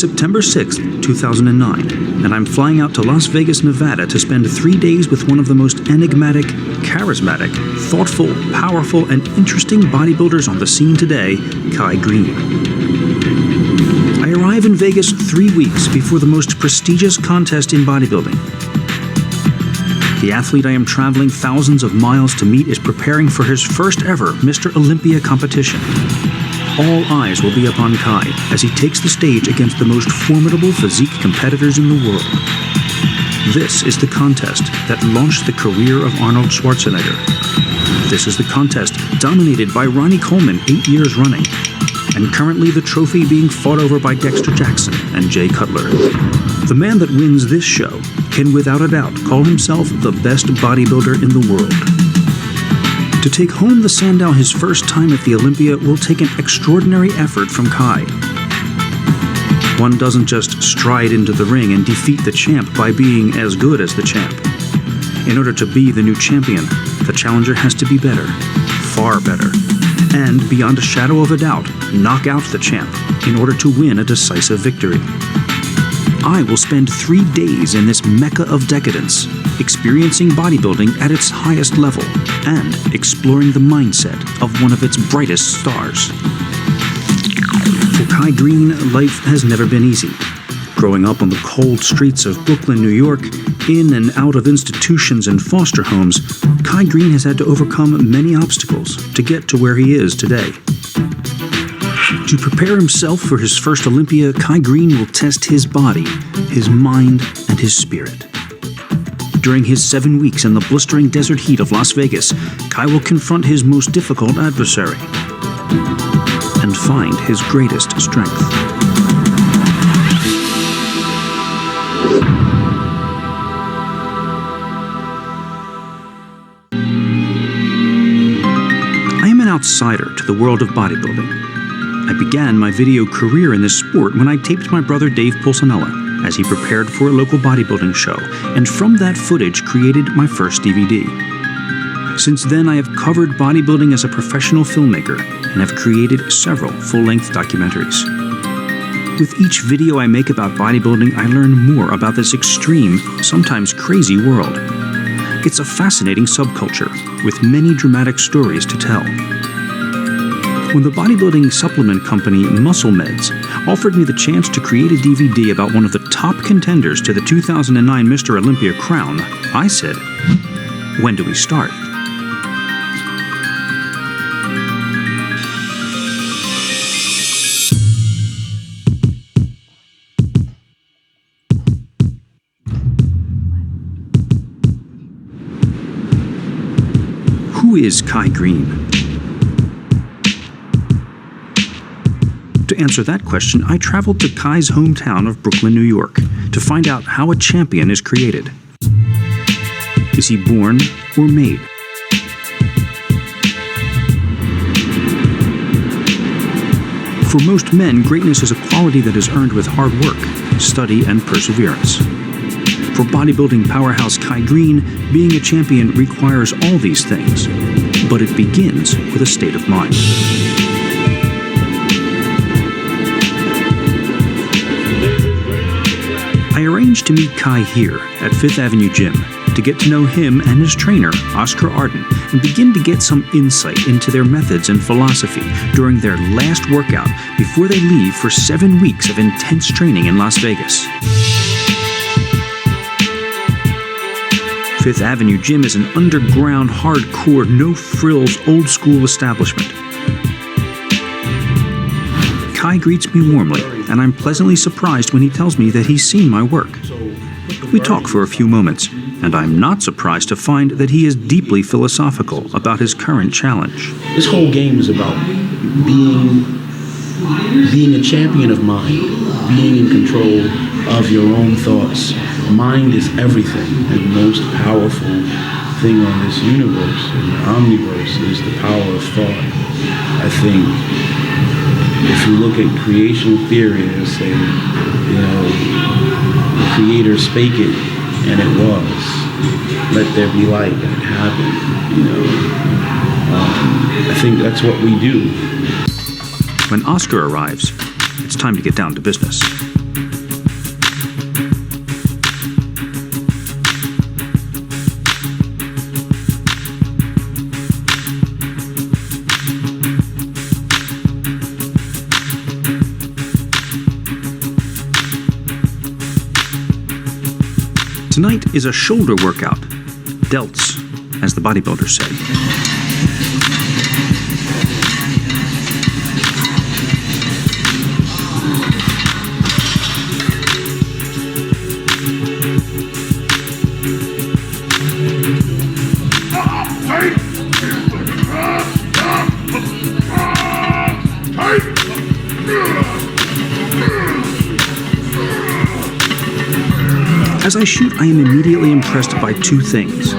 September 6th, 2009, and I'm flying out to Las Vegas, Nevada to spend 3 days with one of the most enigmatic, charismatic, thoughtful, powerful, and interesting bodybuilders on the scene today, Kai Greene. I arrive in Vegas 3 weeks before the most prestigious contest in bodybuilding. The athlete I am traveling thousands of miles to meet is preparing for his first ever Mr. Olympia competition. All eyes will be upon Kai as he takes the stage against the most formidable physique competitors in the world. This is the contest that launched the career of Arnold Schwarzenegger. This is the contest dominated by Ronnie Coleman 8 years running, and currently the trophy being fought over by Dexter Jackson and Jay Cutler. The man that wins this show can without a doubt call himself the best bodybuilder in the world. To take home the Sandow his first time at the Olympia will take an extraordinary effort from Kai. One doesn't just stride into the ring and defeat the champ by being as good as the champ. In order to be the new champion, the challenger has to be better, far better, and beyond a shadow of a doubt, knock out the champ in order to win a decisive victory. I will spend 3 days in this mecca of decadence, experiencing bodybuilding at its highest level and exploring the mindset of one of its brightest stars. For Kai Greene, life has never been easy. Growing up on the cold streets of Brooklyn, New York, in and out of institutions and foster homes, Kai Greene has had to overcome many obstacles to get to where he is today. To prepare himself for his first Olympia, Kai Greene will test his body, his mind, and his spirit. During his 7 weeks in the blistering desert heat of Las Vegas, Kai will confront his most difficult adversary and find his greatest strength. I am an outsider to the world of bodybuilding. I began my video career in this sport when I taped my brother Dave Pulcinella as he prepared for a local bodybuilding show, and from that footage created my first DVD. Since then, I have covered bodybuilding as a professional filmmaker and have created several full-length documentaries. With each video I make about bodybuilding, I learn more about this extreme, sometimes crazy world. It's a fascinating subculture with many dramatic stories to tell. When the bodybuilding supplement company Muscle Meds offered me the chance to create a DVD about one of the top contenders to the 2009 Mr. Olympia crown, I said, "When do we start?" Who is Kai Greene? To answer that question, I traveled to Kai's hometown of Brooklyn, New York, to find out how a champion is created. Is he born or made? For most men, greatness is a quality that is earned with hard work, study, and perseverance. For bodybuilding powerhouse Kai Greene, being a champion requires all these things, but it begins with a state of mind. I arranged to meet Kai here at Fifth Avenue Gym to get to know him and his trainer, Oscar Arden, and begin to get some insight into their methods and philosophy during their last workout before they leave for 7 weeks of intense training in Las Vegas. Fifth Avenue Gym is an underground, hardcore, no-frills, old-school establishment. Kai greets me warmly, and I'm pleasantly surprised when he tells me that he's seen my work. We talk for a few moments, and I'm not surprised to find that he is deeply philosophical about his current challenge. This whole game is about being a champion of mind, being in control of your own thoughts. Mind is everything, and the most powerful thing on this universe, in the omniverse, is the power of thought. I think if you look at creation theory, they'll say, the Creator spake it, and it was. Let there be light, and it happened. I think that's what we do. When Oscar arrives, it's time to get down to business. Tonight is a shoulder workout. Delts, as the bodybuilders say. As I shoot, I am immediately impressed by two things: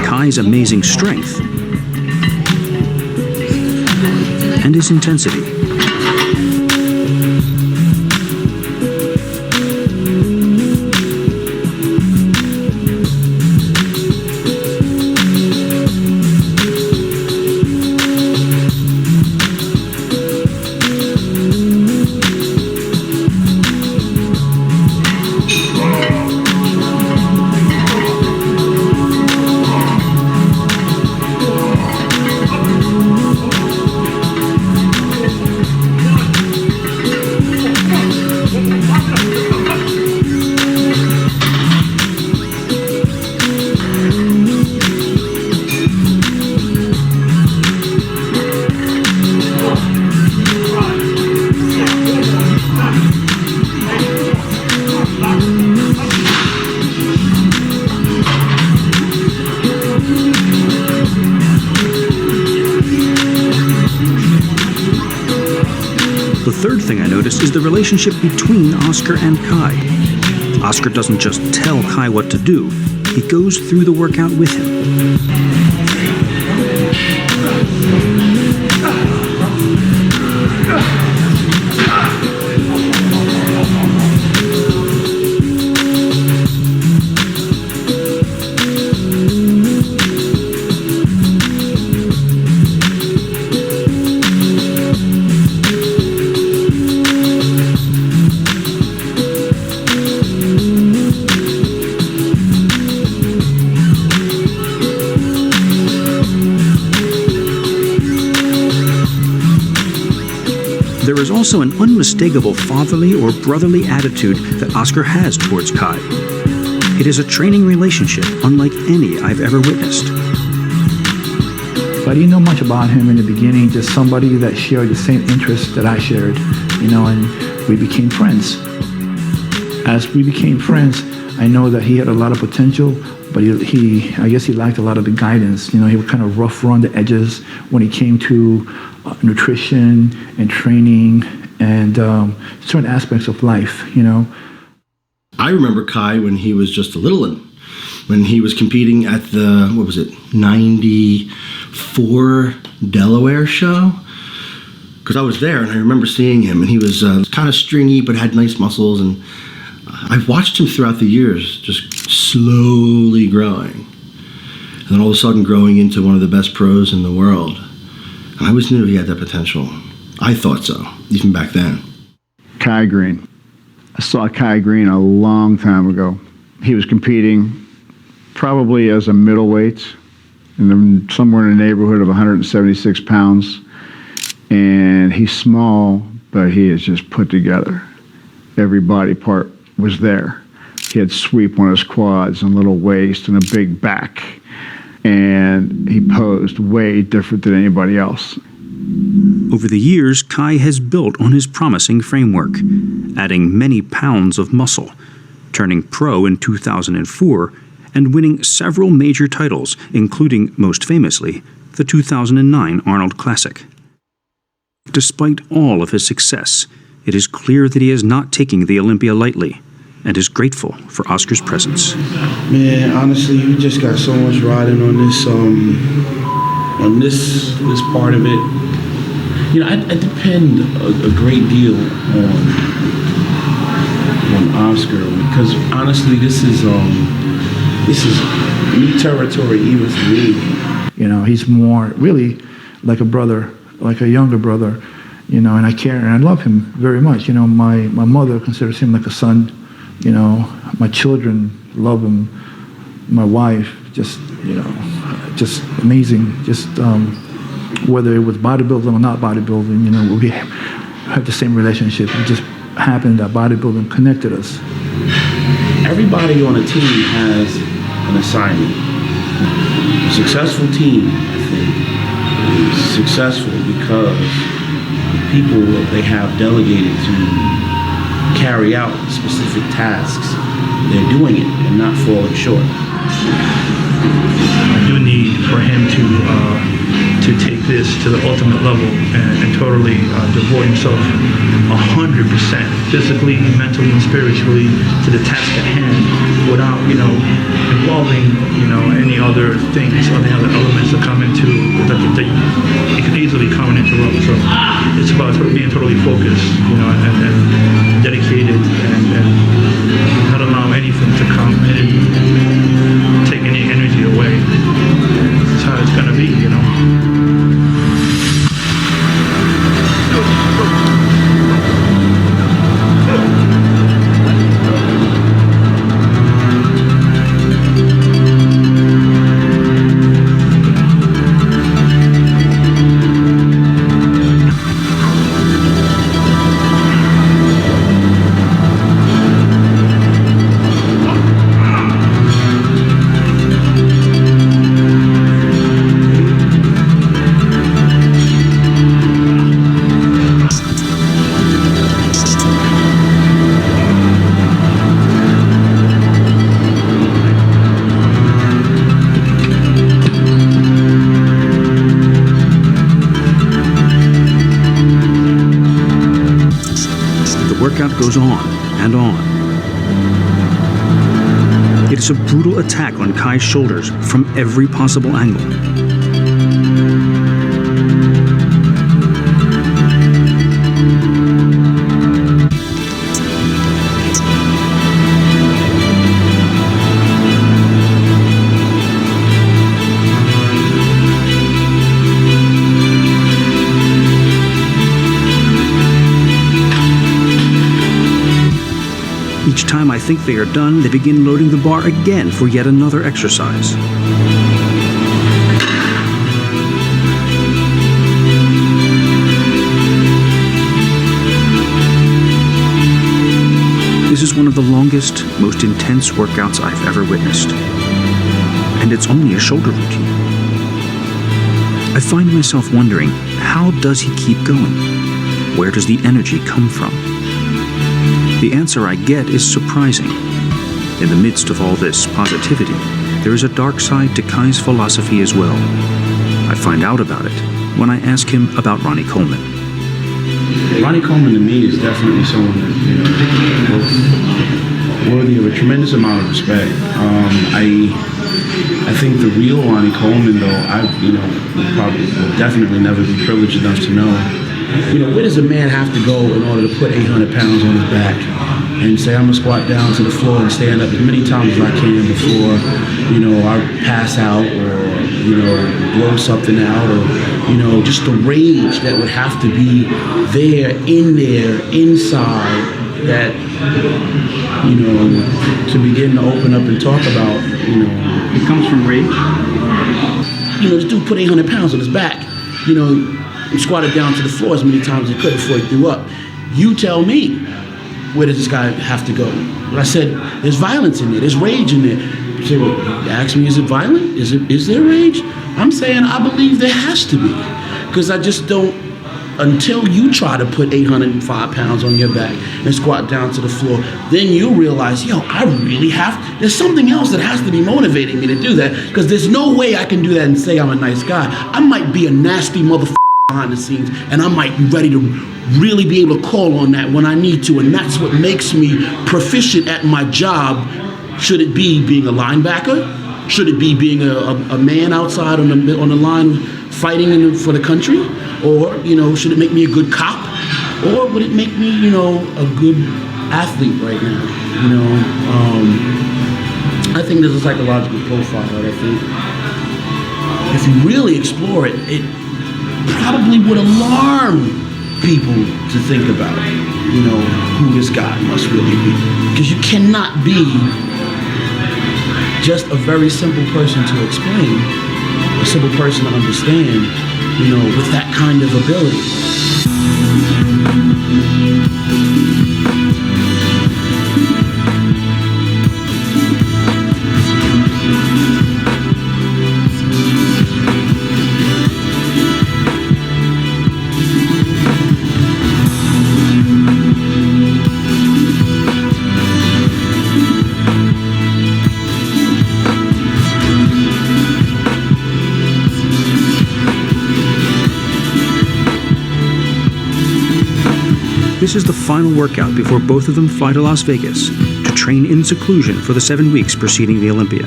Kai's amazing strength and his intensity. The third thing I noticed is the relationship between Oscar and Kai. Oscar doesn't just tell Kai what to do, he goes through the workout with him. There is also an unmistakable fatherly or brotherly attitude that Oscar has towards Kai. It is a training relationship unlike any I've ever witnessed. I didn't know much about him in the beginning, just somebody that shared the same interests that I shared, and we became friends. As we became friends, I know that he had a lot of potential, but I guess he lacked a lot of the guidance. He would kind of rough around the edges when it came to nutrition and training and certain aspects of life, I remember Kai when he was just a little one, when he was competing at the, 94 Delaware show? Because I was there and I remember seeing him, and he was kind of stringy but had nice muscles, and I've watched him throughout the years just slowly growing. And then all of a sudden growing into one of the best pros in the world. And I always knew he had that potential. I thought so, even back then. Kai Greene. I saw Kai Greene a long time ago. He was competing probably as a middleweight, somewhere in the neighborhood of 176 pounds. And he's small, but he is just put together. Every body part was there. He had sweep on his quads and little waist and a big back. And he posed way different than anybody else. Over the years, Kai has built on his promising framework, adding many pounds of muscle, turning pro in 2004, and winning several major titles, including, most famously, the 2009 Arnold Classic. Despite all of his success, it is clear that he is not taking the Olympia lightly, and is grateful for Oscar's presence. Man, honestly, you just got so much riding on this part of it. I depend a great deal on Oscar, because honestly, this is new territory even for me. He's more really like a brother, like a younger brother, and I care and I love him very much. My mother considers him like a son. My children love him. My wife, just amazing. Whether it was bodybuilding or not bodybuilding, we have the same relationship. It just happened that bodybuilding connected us. everybody on a team has an assignment. A successful team, I think, is successful because people that they have delegated to carry out specific tasks, they're doing it and not falling short. I do need for him to take this to the ultimate level and totally devote himself 100% physically, mentally, and spiritually to the task at hand without, involving, any other things or the other elements that come into that it can easily come and interrupt. So it's about being totally focused, and dedicated and not allow anything to come in and take any energy away. That's how it's gonna be, Workout goes on and on. It is a brutal attack on Kai's shoulders from every possible angle. Each time I think they are done, they begin loading the bar again for yet another exercise. This is one of the longest, most intense workouts I've ever witnessed. And it's only a shoulder routine. I find myself wondering, how does he keep going? Where does the energy come from? The answer I get is surprising. In the midst of all this positivity, there is a dark side to Kai's philosophy as well. I find out about it when I ask him about Ronnie Coleman. Ronnie Coleman to me is definitely someone that, worthy of a tremendous amount of respect. I think the real Ronnie Coleman, though, probably will definitely never be privileged enough to know. Where does a man have to go in order to put 800 pounds on his back and say, I'm gonna squat down to the floor and stand up as many times as I can before, I pass out or, blow something out or, just the rage that would have to be there, inside that, to begin to open up and talk about, It comes from rage? This dude put 800 pounds on his back, and squatted down to the floor as many times as he could before he threw up. You tell me, where does this guy have to go? But I said, there's violence in there, there's rage in there. You say, well, you ask me, is it violent? Is there rage? I'm saying I believe there has to be. Because I just don't, until you try to put 805 pounds on your back and squat down to the floor, then you realize, I really there's something else that has to be motivating me to do that, because there's no way I can do that and say I'm a nice guy. I might be a nasty motherfucker behind the scenes, and I might be ready to really be able to call on that when I need to, and that's what makes me proficient at my job. Should it be being a linebacker? Should it be being a man outside on the line fighting for the country? Or, should it make me a good cop? Or would it make me, a good athlete right now? I think there's a psychological profile that I think, if you really explore it, it probably would alarm people to think about, who this guy must really be. Because you cannot be just a very simple person to explain, a simple person to understand, with that kind of ability. This is the final workout before both of them fly to Las Vegas to train in seclusion for the 7 weeks preceding the Olympia.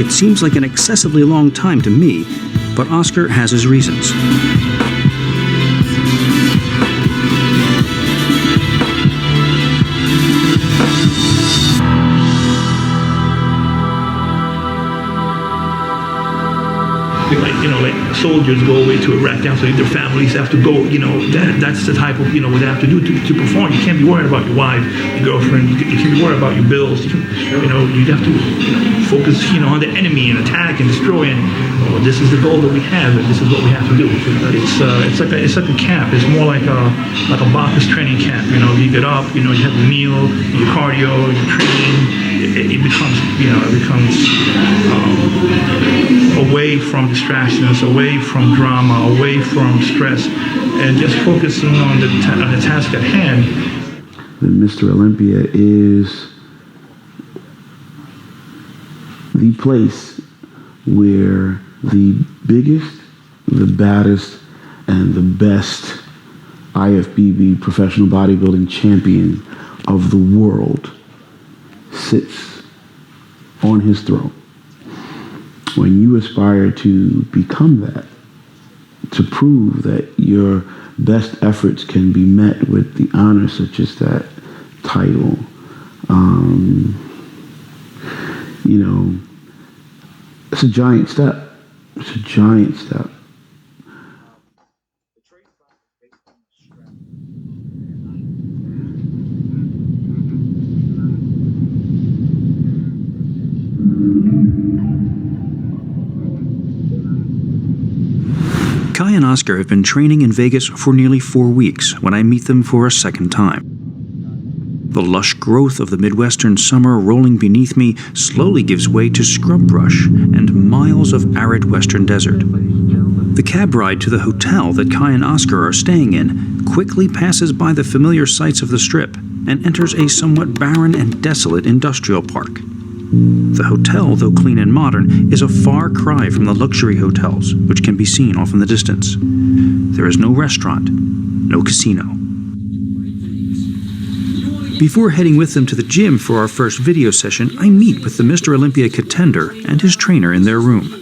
It seems like an excessively long time to me, but Oscar has his reasons. Like soldiers go away to Iraq, so their families have to go, that's the type of, what they have to do to perform. You can't be worried about your wife, your girlfriend, you can't be worried about your bills. You have to, focus, on the enemy and attack and destroy, and this is the goal that we have, and this is what we have to do. It's like a camp. It's more like a Bacchus training camp. You get up, you have your meal, your cardio, your training. It becomes away from distractions, away from drama, away from stress, and just focusing on the task at hand. Mr. Olympia is the place where the biggest, the baddest, and the best IFBB professional bodybuilding champion of the world sits on his throne. When you aspire to become that, to prove that your best efforts can be met with the honor such as that title, it's a giant step. It's a giant step. Kai and Oscar have been training in Vegas for nearly 4 weeks when I meet them for a second time. The lush growth of the Midwestern summer rolling beneath me slowly gives way to scrub brush and miles of arid western desert. The cab ride to the hotel that Kai and Oscar are staying in quickly passes by the familiar sights of the Strip and enters a somewhat barren and desolate industrial park. The hotel, though clean and modern, is a far cry from the luxury hotels, which can be seen off in the distance. There is no restaurant, no casino. Before heading with them to the gym for our first video session, I meet with the Mr. Olympia contender and his trainer in their room.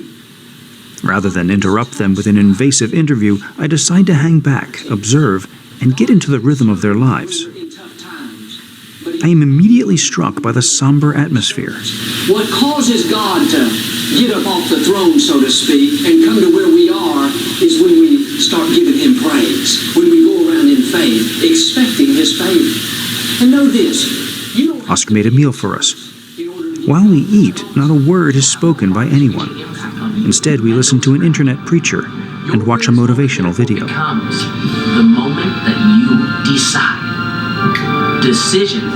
Rather than interrupt them with an invasive interview, I decide to hang back, observe, and get into the rhythm of their lives. I am immediately struck by the somber atmosphere. What causes God to get up off the throne, so to speak, and come to where we are is when we start giving Him praise, when we go around in faith, expecting His favor. And know this, Oscar made a meal for us. While we eat, not a word is spoken by anyone. Instead, we listen to an internet preacher and watch a motivational video. Comes the moment that you decide. Decision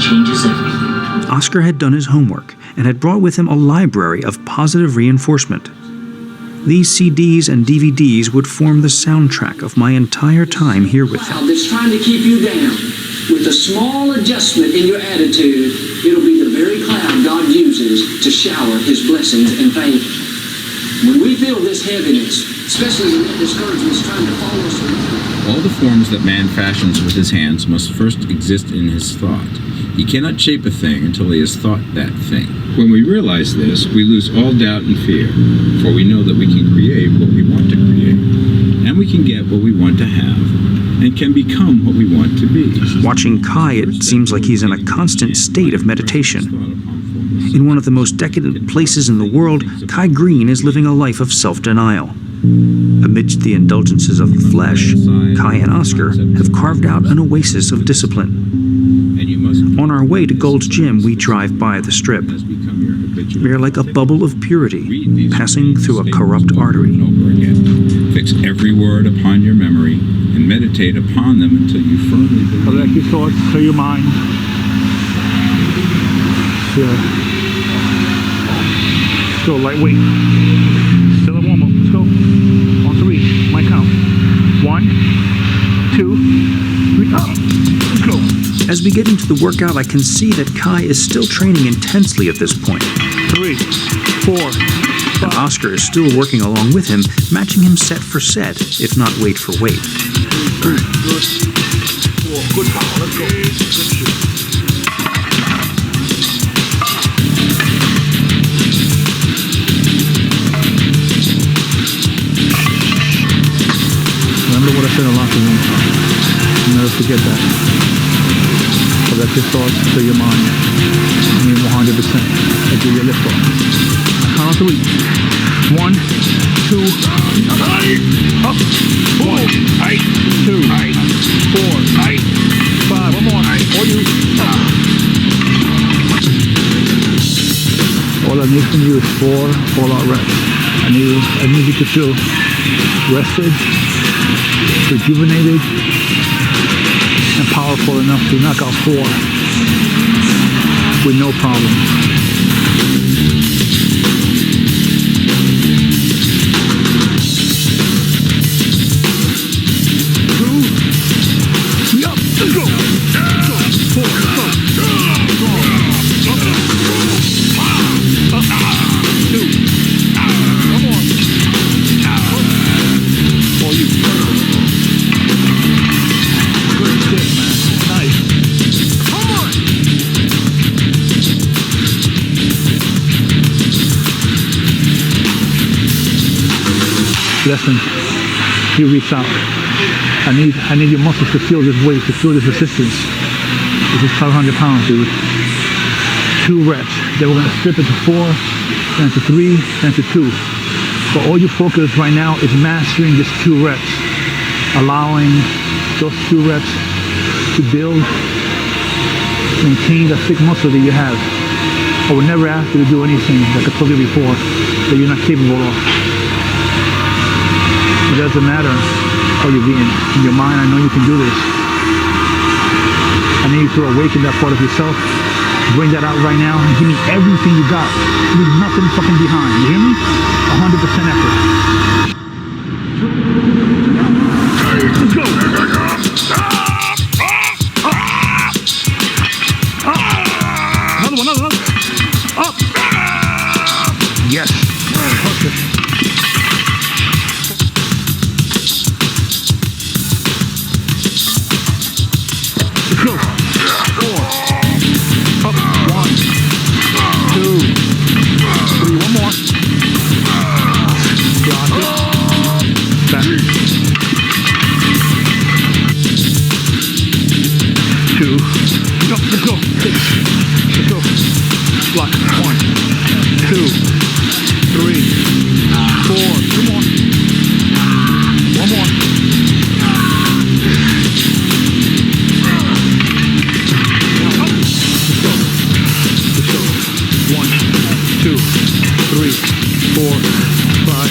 changes everything. Oscar had done his homework and had brought with him a library of positive reinforcement. These CDs and DVDs would form the soundtrack of my entire time here with him. That's trying to keep you down. With a small adjustment in your attitude, it'll be the very cloud God uses to shower His blessings and favor. When we feel this heaviness, especially when that discouragement is trying to follow us around, all the forms that man fashions with his hands must first exist in his thought. He cannot shape a thing until he has thought that thing. When we realize this, we lose all doubt and fear, for we know that we can create what we want to create, and we can get what we want to have, and can become what we want to be. Watching Kai, it seems like he's in a constant state of meditation. In one of the most decadent places in the world, Kai Greene is living a life of self-denial. Amidst the indulgences of the flesh, Kai and Oscar have carved out an oasis of discipline. On our way to Gold's Gym, we drive by the Strip. We are like a bubble of purity, passing through a corrupt artery. Fix every word upon your memory and meditate upon them until you firmly believe. Collect your thoughts, clear your mind. Still lightweight. Still a warm-up. Let's go. On 3. My count. 1, 2, 3. Let's go. As we get into the workout, I can see that Kai is still training intensely at this point. 3, 4, and Oscar is still working along with him, matching him set for set, if not weight for weight. Good. Good power. Let's go. Good shit. Remember what I said in the locker room. Never forget that. So that's your thoughts to your mind. I mean 100%. I do your lift off. Count on 3. 1, 2, up. 4, 2, 4, 5. One more. All you. Up. All I need from you is 4 all-out reps. I need you to feel rested, rejuvenated, and powerful enough to knock out 4 with no problem. Let's go. 4, let's go. 2. Come on. For you. Good shit, man. Nice. Come on. Listen, few weeks out. I need your muscles to feel this weight, to feel this resistance. This is 500 pounds, dude. 2 reps. Then we're gonna strip it to 4, then to 3, then to 2. But all you focus right now is mastering this 2 reps. Allowing those 2 reps to build, maintain the thick muscle that you have. I would never ask you to do anything, like I told you before, that you're not capable of. It doesn't matter how you're being. In your mind, I know you can do this. I need you to awaken that part of yourself. Bring that out right now and give me everything you got. Leave nothing fucking behind. You hear me? 100% effort. Let's go. Another one. Up. Yes. Perfect. Let's go. 4. Up. 1, 2, 3. One more. Got it. Back. 2. Let's go. 6. Let's go. Block. 1, 2, 3, 4. 2 more. One more. Let's go. 1, 2, 3, 4, 5,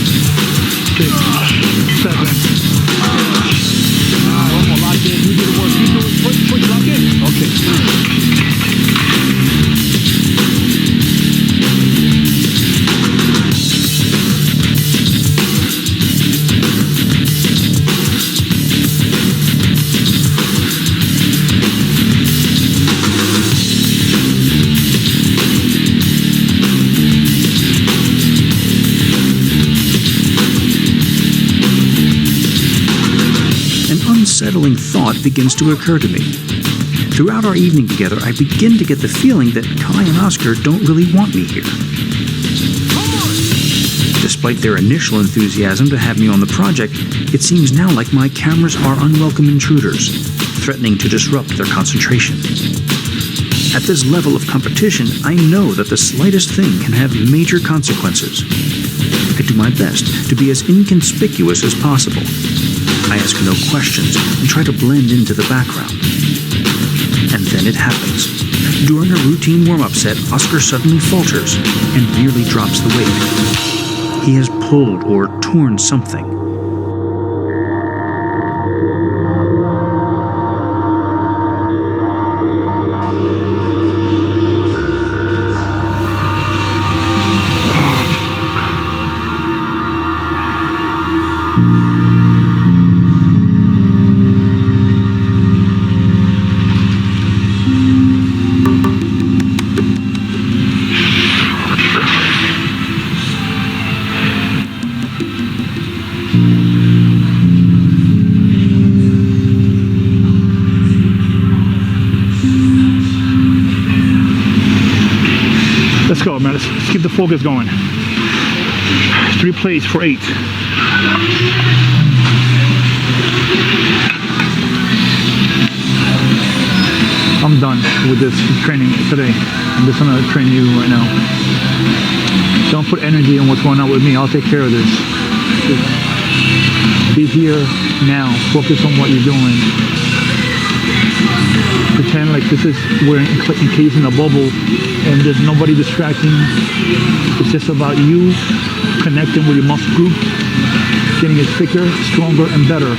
6, 7. One more. Lock in. You do the work. You do it. Push. Lock in. Okay. Unsettling thought begins to occur to me. Throughout our evening together, I begin to get the feeling that Kai and Oscar don't really want me here. Despite their initial enthusiasm to have me on the project, it seems now like my cameras are unwelcome intruders, threatening to disrupt their concentration. At this level of competition, I know that the slightest thing can have major consequences. I do my best to be as inconspicuous as possible. I ask no questions and try to blend into the background. And then it happens. During a routine warm-up set, Oscar suddenly falters and nearly drops the weight. He has pulled or torn something. let's keep the focus going. 3 plates for 8. I'm done with this training today. I'm just gonna train you right now. Don't put energy in what's going on with me. I'll take care of this. Just be here now. Focus on what you're doing. Pretend like this is we're encased in a bubble and there's nobody distracting. It's just about you connecting with your muscle group, getting it thicker, stronger, and better.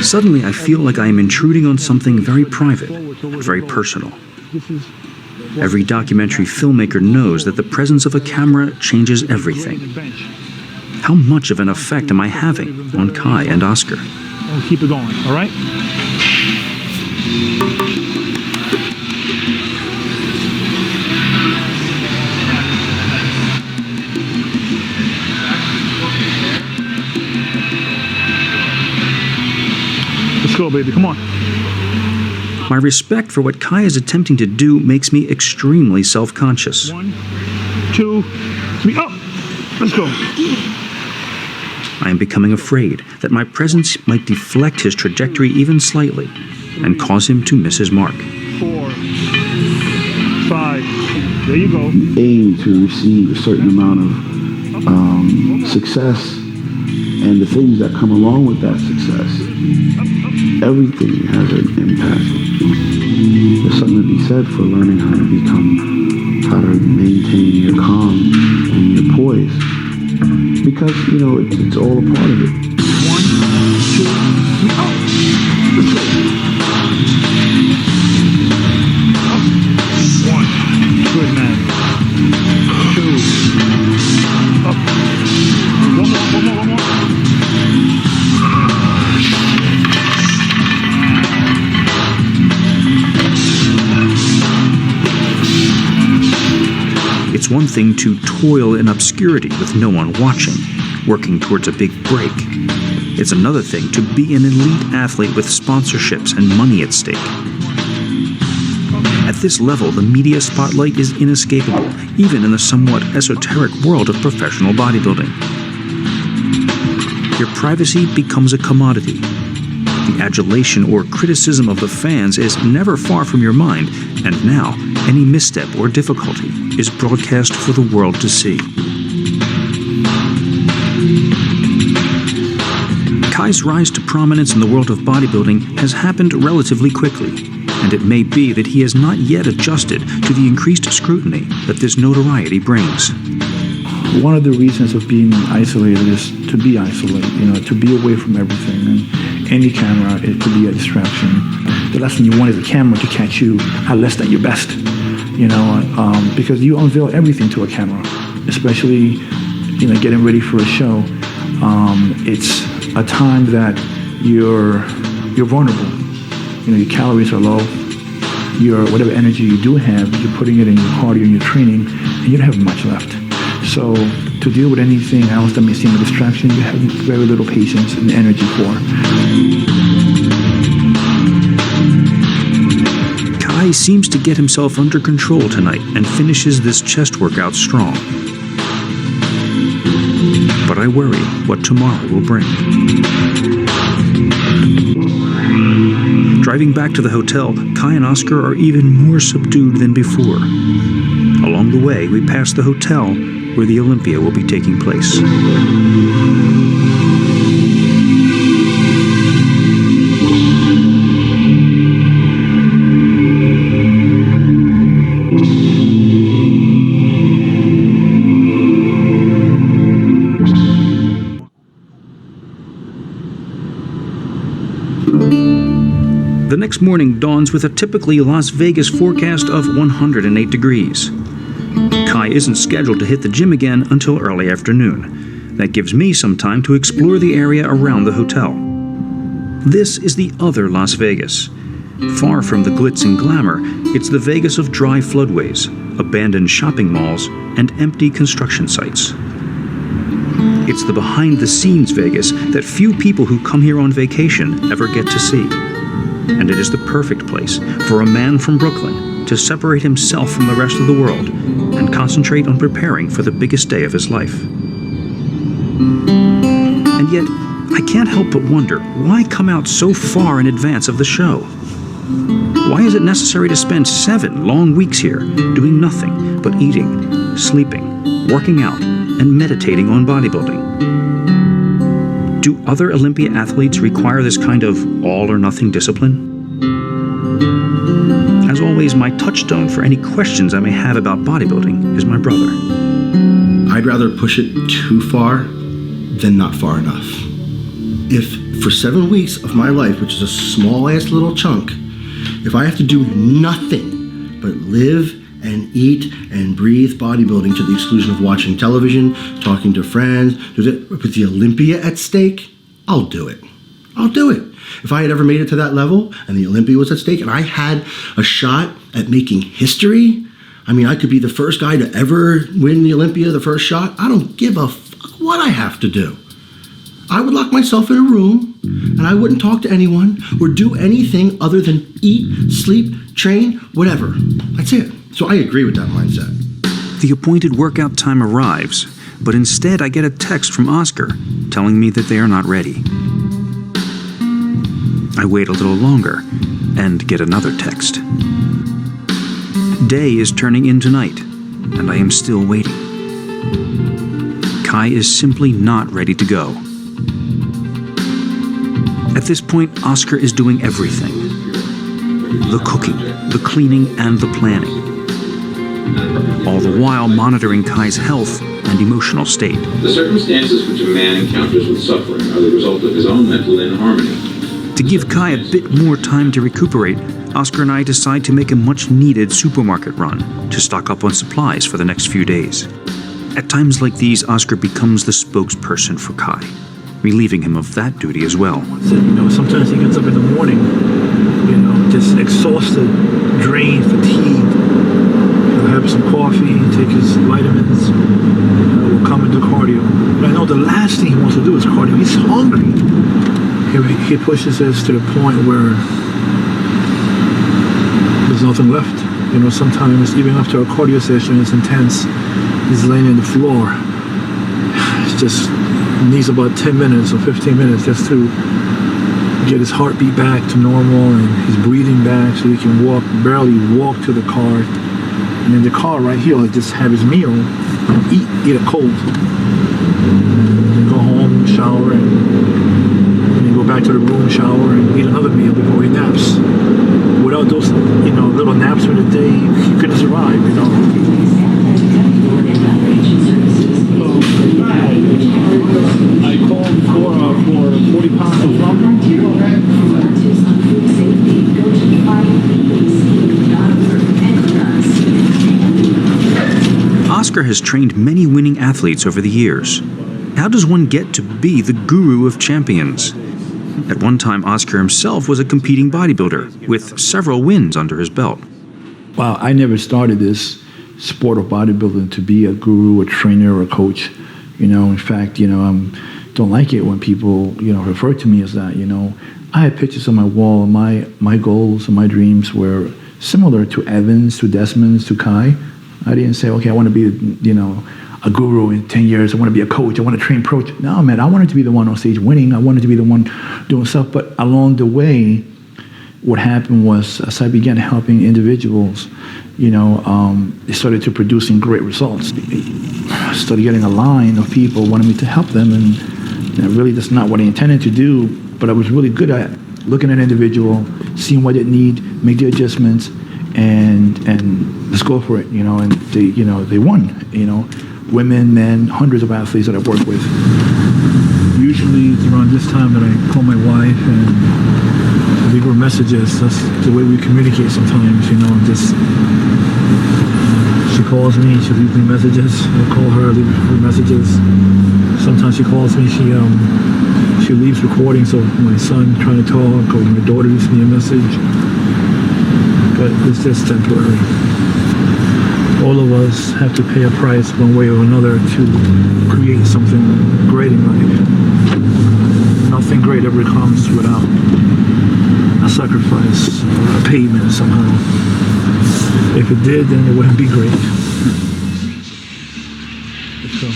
Suddenly, I feel like I am intruding on something very private and very personal. Every documentary filmmaker knows that the presence of a camera changes everything. How much of an effect am I having on Kai and Oscar? And keep it going, all right? Let's go, baby, come on. My respect for what Kai is attempting to do makes me extremely self-conscious. 1, 2, 3, up! Let's go. I am becoming afraid that my presence might deflect his trajectory even slightly and cause him to miss his mark. 4, 5, there you go. Aim to receive a certain amount of success and the things that come along with that success. Everything has an impact. There's something to be said for learning how to maintain your calm and your poise. Because, you know, it's all a part of it. 1, 2, 3, up! Let's go. Up. 1, good man. 2, up. One more. It's one thing to toil in obscurity with no one watching, working towards a big break. It's another thing to be an elite athlete with sponsorships and money at stake. At this level, the media spotlight is inescapable, even in the somewhat esoteric world of professional bodybuilding. Your privacy becomes a commodity. The adulation or criticism of the fans is never far from your mind, and now any misstep or difficulty is broadcast for the world to see. Kai's rise to prominence in the world of bodybuilding has happened relatively quickly, and it may be that he has not yet adjusted to the increased scrutiny that this notoriety brings. One of the reasons of being isolated is to be isolated, to be away from everything. And any camera, it could be a distraction. The last thing you want is a camera to catch you at less than your best, because you unveil everything to a camera, especially, getting ready for a show. It's a time that you're vulnerable. Your calories are low. Your whatever energy you do have, you're putting it in your cardio and your training, and you don't have much left. So to deal with anything else that may seem a distraction, you have very little patience and energy for. Kai seems to get himself under control tonight and finishes this chest workout strong. But I worry what tomorrow will bring. Driving back to the hotel, Kai and Oscar are even more subdued than before. Along the way, we pass the hotel where the Olympia will be taking place. The next morning dawns with a typically Las Vegas forecast of 108 degrees. Kai isn't scheduled to hit the gym again until early afternoon. That gives me some time to explore the area around the hotel. This is the other Las Vegas. Far from the glitz and glamour, it's the Vegas of dry floodways, abandoned shopping malls, and empty construction sites. It's the behind-the-scenes Vegas that few people who come here on vacation ever get to see. And it is the perfect place for a man from Brooklyn to separate himself from the rest of the world and concentrate on preparing for the biggest day of his life. And yet, I can't help but wonder, why come out so far in advance of the show? Why is it necessary to spend 7 long weeks here doing nothing but eating, sleeping, working out, and meditating on bodybuilding? Do other Olympia athletes require this kind of all-or-nothing discipline? As always, my touchstone for any questions I may have about bodybuilding is my brother. I'd rather push it too far than not far enough. If for 7 weeks of my life, which is a small-ass little chunk, if I have to do nothing but live and eat and breathe bodybuilding to the exclusion of watching television, talking to friends, with the Olympia at stake, I'll do it. I'll do it. If I had ever made it to that level and the Olympia was at stake and I had a shot at making history, I mean, I could be the first guy to ever win the Olympia, the first shot. I don't give a fuck what I have to do. I would lock myself in a room and I wouldn't talk to anyone or do anything other than eat, sleep, train, whatever. That's it. So I agree with that mindset. The appointed workout time arrives, but instead I get a text from Oscar telling me that they are not ready. I wait a little longer and get another text. Day is turning into night, and I am still waiting. Kai is simply not ready to go. At this point, Oscar is doing everything. The cooking, the cleaning, and the planning. All the while monitoring Kai's health and emotional state. The circumstances which a man encounters with suffering are the result of his own mental inharmony. To give Kai a bit more time to recuperate, Oscar and I decide to make a much-needed supermarket run to stock up on supplies for the next few days. At times like these, Oscar becomes the spokesperson for Kai, relieving him of that duty as well. Sometimes he gets up in the morning, just exhausted, drained, fatigued. He'll have some coffee, take his vitamins, we'll come into cardio. But I know the last thing he wants to do is cardio. He's hungry. He pushes us to the point where there's nothing left. Sometimes even after a cardio session, it's intense. He's laying on the floor. It's just needs about 10 minutes or 15 minutes just to get his heartbeat back to normal and his breathing back so he can barely walk to the car. And in the car right here, he'll just have his meal and eat it cold. And go home, shower, and go back to the room, shower, and eat another meal before he naps. Without those, little naps for the day, he couldn't survive, I called for 40 pounds of lumber. Oscar has trained many winning athletes over the years. How does one get to be the guru of champions? At one time, Oscar himself was a competing bodybuilder with several wins under his belt. Wow, I never started this sport of bodybuilding to be a guru, a trainer, or a coach. In fact, I don't like it when people, refer to me as that. I had pictures on my wall. My goals and my dreams were similar to Evan's, to Desmond's, to Kai. I didn't say, okay, I want to be, a guru in 10 years. I want to be a coach. I want to train pro. No, man, I wanted to be the one on stage winning. I wanted to be the one doing stuff. But along the way, what happened was, as I began helping individuals, they started to producing great results. I started getting a line of people wanting me to help them, and really that's not what I intended to do, but I was really good at looking at an individual, seeing what they need, make the adjustments, and let's go for it, and they won, women, men, hundreds of athletes that I've worked with. Usually it's around this time that I call my wife and leave her messages. That's the way we communicate sometimes, just she calls me, she leaves me messages. I call her, leave her messages. Sometimes she calls me, she leaves recordings of my son trying to talk, or my daughter leaves me a message. But it's just temporary. All of us have to pay a price one way or another to create something great in life. Nothing great ever comes without a sacrifice or a payment somehow. If it did, then it wouldn't be great. Let's go.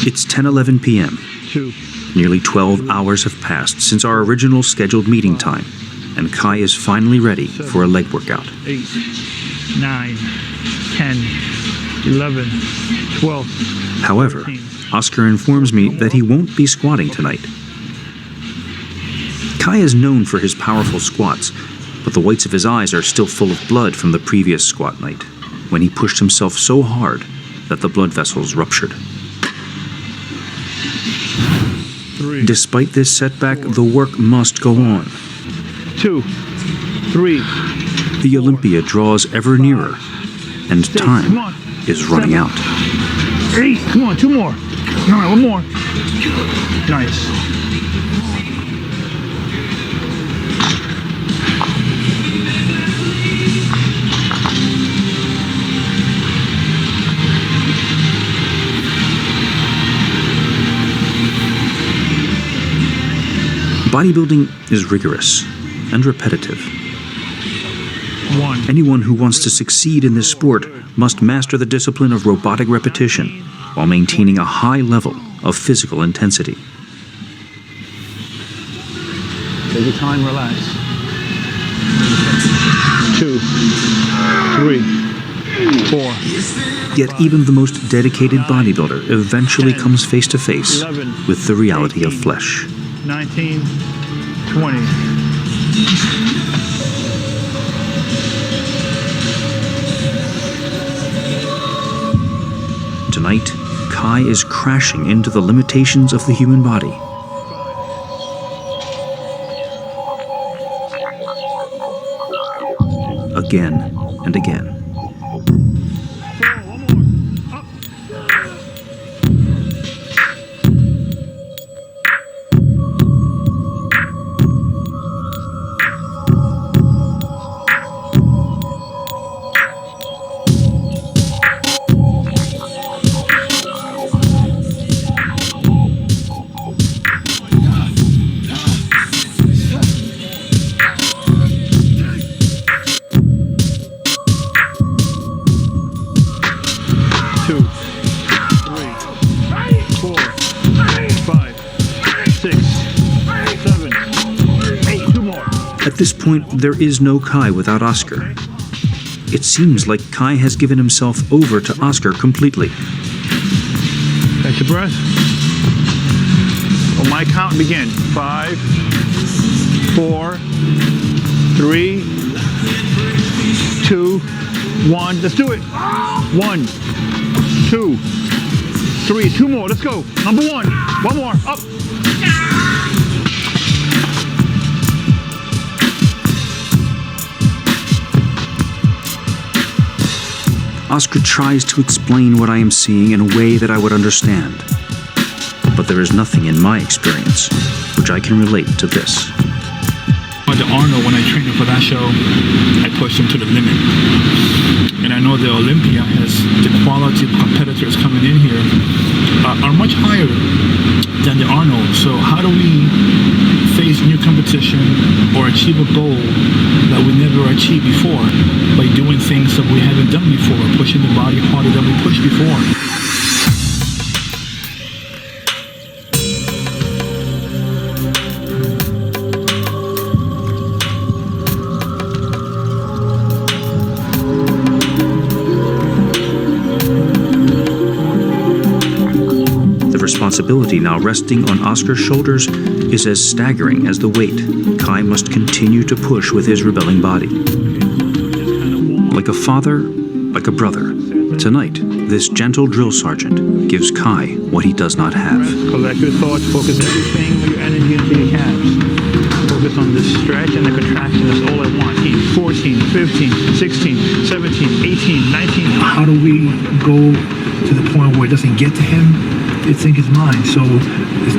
It's 10:11 p.m. 2. Nearly 12 hours have passed since our original scheduled meeting time, and Kai is finally ready for a leg workout. 8, 9, 10, 11, 12. However, 13. Oscar informs me that he won't be squatting tonight. Kai is known for his powerful squats, but the whites of his eyes are still full of blood from the previous squat night, when he pushed himself so hard that the blood vessels ruptured. 3, Despite this setback, the work must go on. 2, 3. The Olympia draws ever nearer, and time is running out. 8. Come on, 2 more. 9. 1 more. Nice. Bodybuilding is rigorous and repetitive. 1. Anyone who wants to succeed in this sport must master the discipline of robotic repetition while maintaining a high level of physical intensity. Take your time, relax. 2, 3, 4. Yet even the most dedicated bodybuilder eventually comes face to face with the reality of flesh. 19, 20. Tonight, Kai is crashing into the limitations of the human body. Again and again. At this point, there is no Kai without Oscar. It seems like Kai has given himself over to Oscar completely. Catch your breath. On my count, begin. 5, 4, 3, 2, 1. Let's do it. 1, 2, 3. 2 more. Let's go. Number 1. 1 more. Up. Oscar tries to explain what I am seeing in a way that I would understand. But there is nothing in my experience which I can relate to this. The Arnold, when I trained him for that show, I pushed him to the limit. And I know the Olympia has the quality of competitors coming in here are much higher than the Arnold. So how do we face new competition or achieve a goal that we never achieved before by doing things that we haven't done before, pushing the body harder than we pushed before? Responsibility now resting on Oscar's shoulders is as staggering as the weight Kai must continue to push with his rebelling body. Like a father, like a brother, tonight this gentle drill sergeant gives Kai what he does not have. Collect your thoughts, focus everything with your energy into your calves. Focus on the stretch and the contraction, that's all I want. 14, 15, 16, 17, 18, 19. How do we go to the point where it doesn't get to him? It's in his mind. So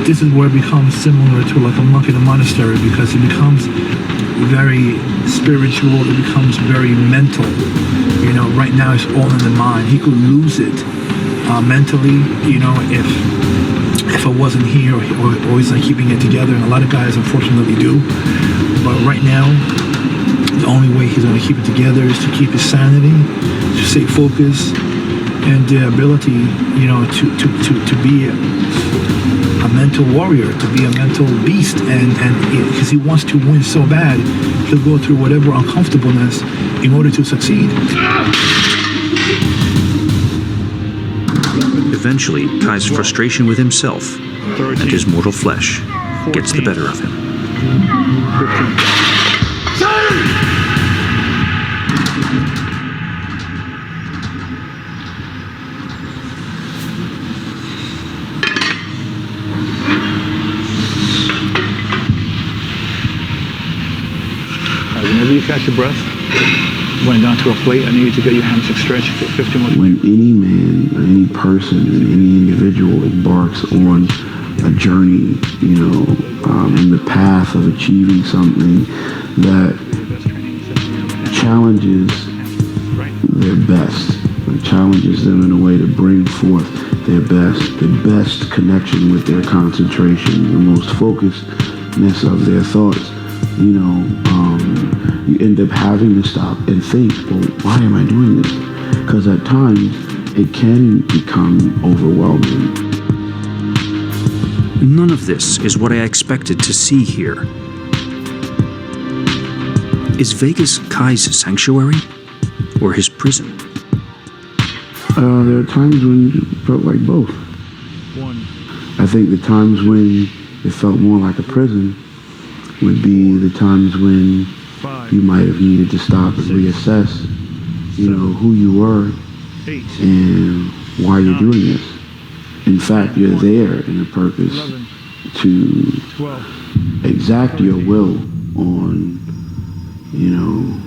this is where it becomes similar to like a monk in a monastery, because it becomes very spiritual, it becomes very mental. You know, right now it's all in the mind. He could lose it mentally, you know, if if I wasn't here or always like keeping it together, and a lot of guys unfortunately do. But right now, the only way he's going to keep it together is to keep his sanity, to stay focused, and the ability, you know, to be a mental warrior, to be a mental beast, and because he wants to win so bad, he'll go through whatever uncomfortableness in order to succeed. Eventually, Kai's frustration with himself and his mortal flesh gets the better of him. 15. Whenever you catch your breath, going down to a plate, I need you to get your hamstring stretched for 15 more. When any man, or any person, and any individual embarks on a journey, you know, in the path of achieving something that challenges their best, and challenges them in a way to bring forth their best, the best connection with their concentration, the most focusedness of their thoughts, you know, you end up having to stop and think, well, why am I doing this? Because at times it can become overwhelming. None of this is what I expected to see here. Is Vegas Kai's sanctuary or his prison? There are times when it felt like both. I think the times when it felt more like a prison would be the times when you might have needed to stop and reassess, you know, who you were and why you're doing this. In fact, you're there in a purpose to exact your will on, you know,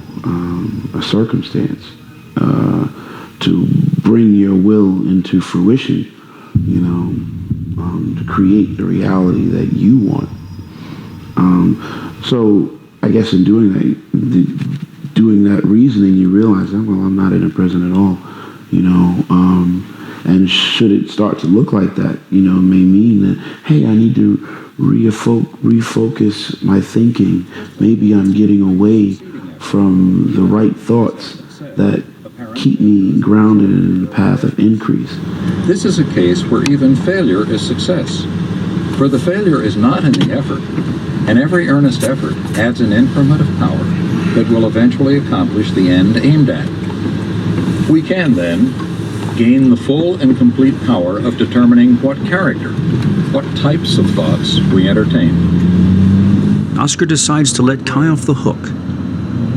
a circumstance, to bring your will into fruition, you know, to create the reality that you want. So I guess in doing that reasoning, you realize that, well, I'm not in a prison at all, you know, and should it start to look like that, you know, it may mean that, hey, I need to refocus my thinking. Maybe I'm getting away from the right thoughts that keep me grounded in the path of increase. This is a case where even failure is success. For the failure is not in the effort, and every earnest effort adds an increment of power that will eventually accomplish the end aimed at. We can then gain the full and complete power of determining what character, what types of thoughts we entertain. Oscar decides to let Kai off the hook.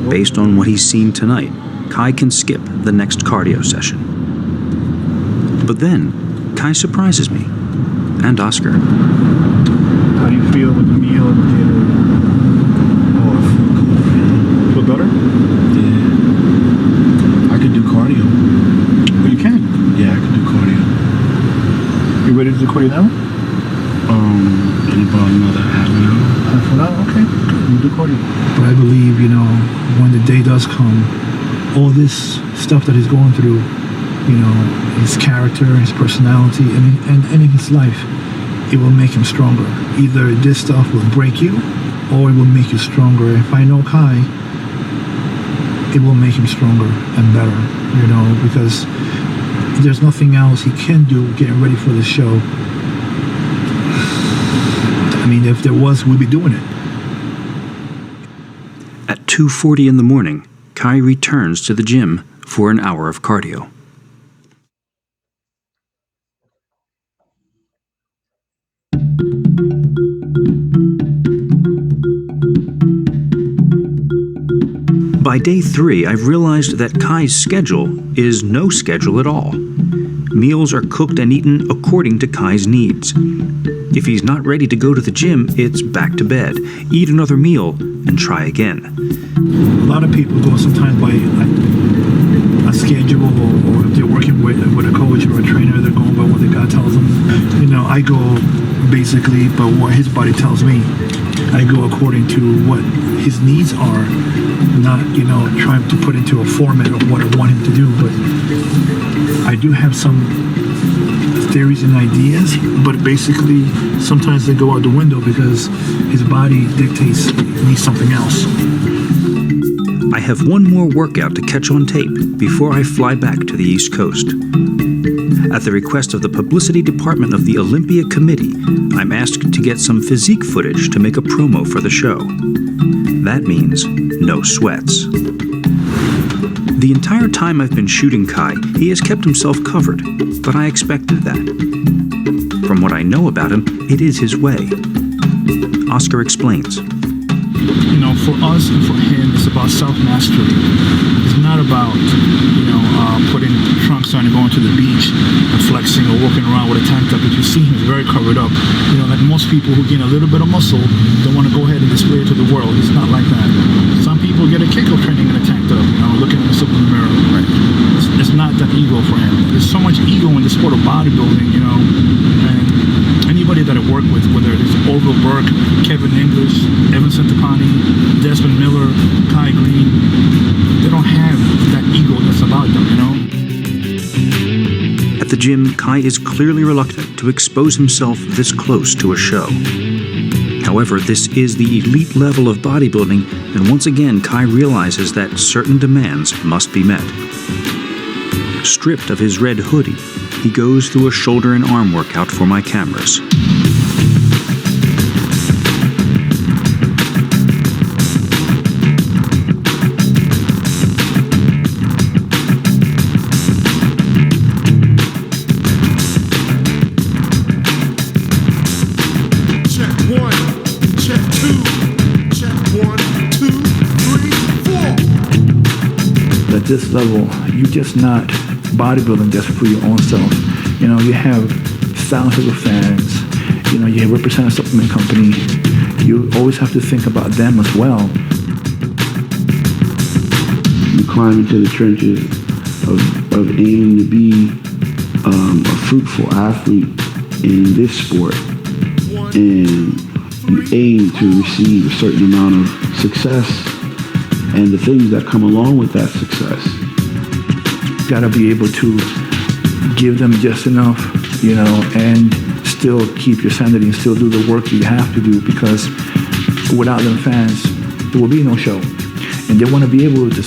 Based on what he's seen tonight, Kai can skip the next cardio session. But then, Kai surprises me, and Oscar. How do you feel with the meal and the feel better? Yeah. I could do cardio. Well, you can. Yeah, I could do cardio. You ready to do cardio now? In about another half an hour. Half an hour? Okay. You do cardio. But I believe, you know, when the day does come, all this stuff that he's going through, you know, his character, his personality, and in his life, it will make him stronger. Either this stuff will break you, or it will make you stronger. If I know Kai, it will make him stronger and better, you know, because there's nothing else he can do getting ready for this show. I mean, if there was, we'd be doing it. At 2:40 in the morning, Kai returns to the gym for an hour of cardio. By day 3, I've realized that Kai's schedule is no schedule at all. Meals are cooked and eaten according to Kai's needs. If he's not ready to go to the gym, it's back to bed, eat another meal, and try again. A lot of people go sometimes by a schedule, or if they're working with a coach or a trainer, they're going by what the guy tells them. You know, I go basically by what his body tells me. I go according to what his needs are, not, you know, trying to put into a format of what I want him to do. But I do have some theories and ideas, but basically sometimes they go out the window because his body dictates he needs something else. I have one more workout to catch on tape before I fly back to the East Coast. At the request of the publicity department of the Olympia Committee, I'm asked to get some physique footage to make a promo for the show. That means no sweats. The entire time I've been shooting Kai, he has kept himself covered, but I expected that. From what I know about him, it is his way. Oscar explains. You know, for us and for him, it's about self-mastery. It's not about, putting trunks on and going to the beach and flexing or walking around with a tank top. But you see him very covered up. You know, like most people who gain a little bit of muscle, they want to go ahead and display it to the world. It's not like that. Some people get a kick of training in a tank top, looking at themselves in the mirror. Right. It's not that ego for him. There's so much ego in the sport of bodybuilding, and anybody that I work with, whether it's Orville Burke, Kevin English, Evan Centopani, Desmond Miller, Kai Greene, they don't have that ego that's about them, At the gym, Kai is clearly reluctant to expose himself this close to a show. However, this is the elite level of bodybuilding, and once again, Kai realizes that certain demands must be met. Stripped of his red hoodie, he goes through a shoulder and arm workout for my cameras. At this level, you're just not bodybuilding just for your own self. You have thousands of fans. You represent a supplement company. You always have to think about them as well. You climb into the trenches of aiming to be a fruitful athlete in this sport, and you aim to receive a certain amount of success and the things that come along with that success. You gotta be able to give them just enough, and still keep your sanity and still do the work you have to do, because without them fans, there will be no show. And they want to be able to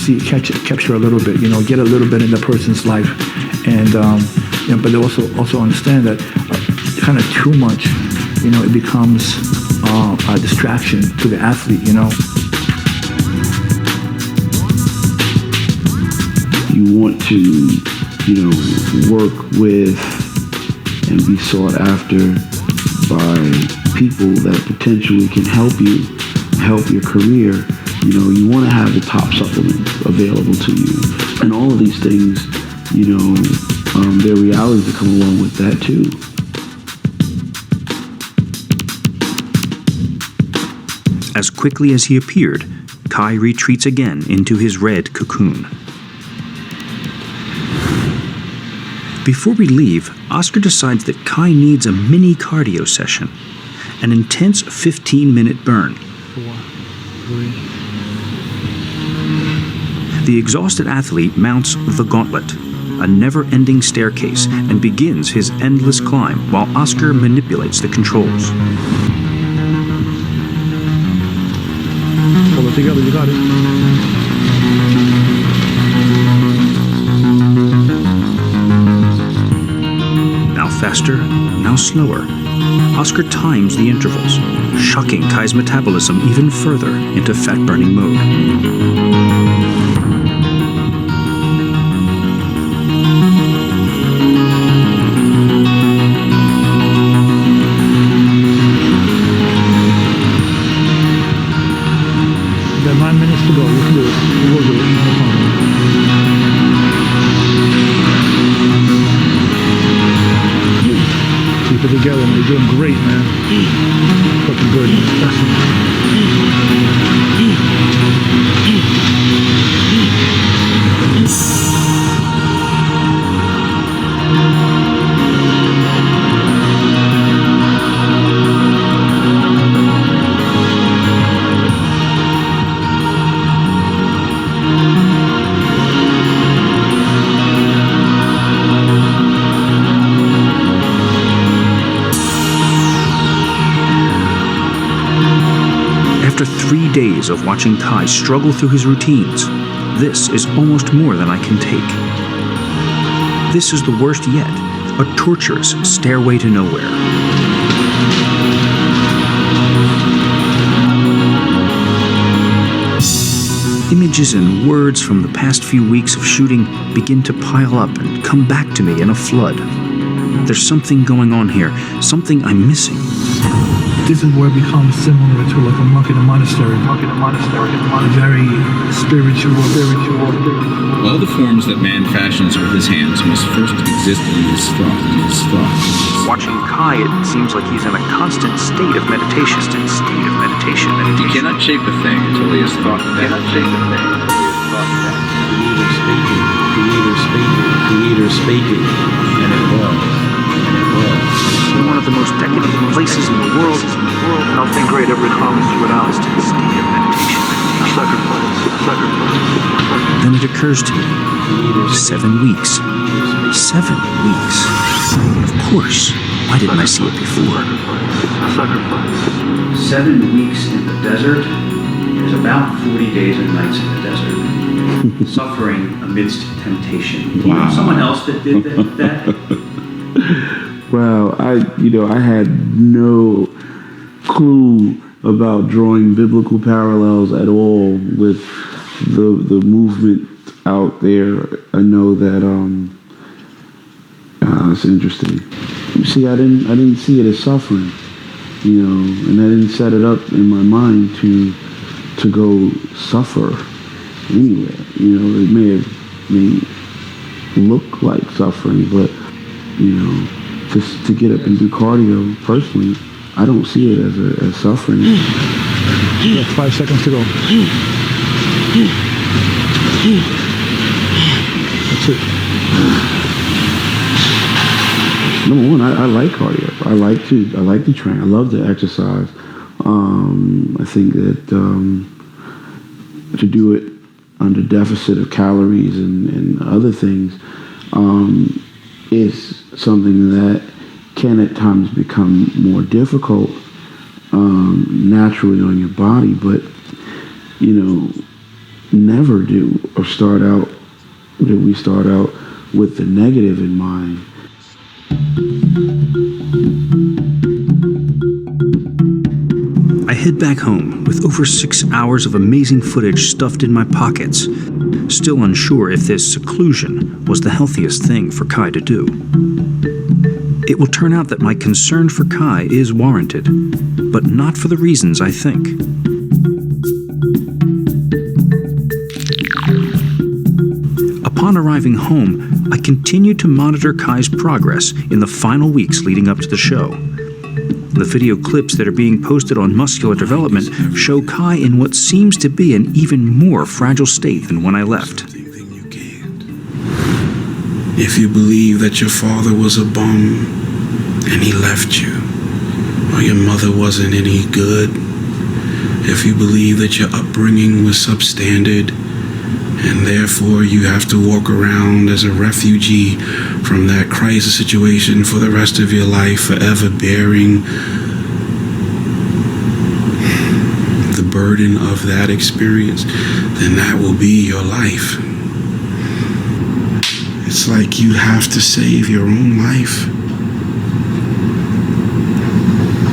capture a little bit, get a little bit in the person's life, and but they also understand that kind of too much, it becomes a distraction to the athlete, You want to, work with and be sought after by people that potentially can help your career. You want to have the top supplements available to you. And all of these things, there are realities that come along with that too. As quickly as he appeared, Kai retreats again into his red cocoon. Before we leave, Oscar decides that Kai needs a mini cardio session, an intense 15-minute burn. 4, 3. The exhausted athlete mounts the gauntlet, a never-ending staircase, and begins his endless climb while Oscar manipulates the controls. Hold it together, you got it. Faster, now slower. Oscar times the intervals, shocking Kai's metabolism even further into fat-burning mode. You got 9 minutes to go. You can do it. You will do it. No problem. Keep it together, man. You're doing great, man. Fucking good. 3 days of watching Kai struggle through his routines. This is almost more than I can take. This is the worst yet, a torturous stairway to nowhere. Images and words from the past few weeks of shooting begin to pile up and come back to me in a flood. There's something going on here, something I'm missing. This is where it becomes similar to like a monk in a monastery. Very spiritual. All the forms that man fashions with his hands must first exist in his thought. Watching Kai, it seems like he's in a constant state of meditation. He cannot shape a thing until he has thought that. Creator speaking, and it was. In one of the most decadent places in the world, nothing great ever comes without a state of meditation. Then it occurs to me, 7 weeks. 7 weeks. Of course. Why didn't I see it before? 7 weeks in the desert is about 40 days and nights in the desert. Suffering amidst temptation. Wow. Someone else that did that? Well, I had no clue about drawing biblical parallels at all with the movement out there. I know that it's interesting. See, I didn't see it as suffering, and I didn't set it up in my mind to go suffer anywhere. It may look like suffering, but just to get up and do cardio, personally, I don't see it as suffering. Yeah, 5 seconds to go. That's it. Number one, I like cardio. I like to train. I love to exercise. I think that to do it under deficit of calories and other things is something that can at times become more difficult naturally on your body, but never do or start out with the negative in mind. I head back home with over 6 hours of amazing footage stuffed in my pockets, still unsure if this seclusion was the healthiest thing for Kai to do. It will turn out that my concern for Kai is warranted, but not for the reasons I think. Upon arriving home, I continue to monitor Kai's progress in the final weeks leading up to the show. The video clips that are being posted on Muscular Development show Kai in what seems to be an even more fragile state than when I left. If you believe that your father was a bum and he left you, or your mother wasn't any good, if you believe that your upbringing was substandard and therefore you have to walk around as a refugee from that crisis situation for the rest of your life, forever bearing the burden of that experience, then that will be your life. It's like you have to save your own life.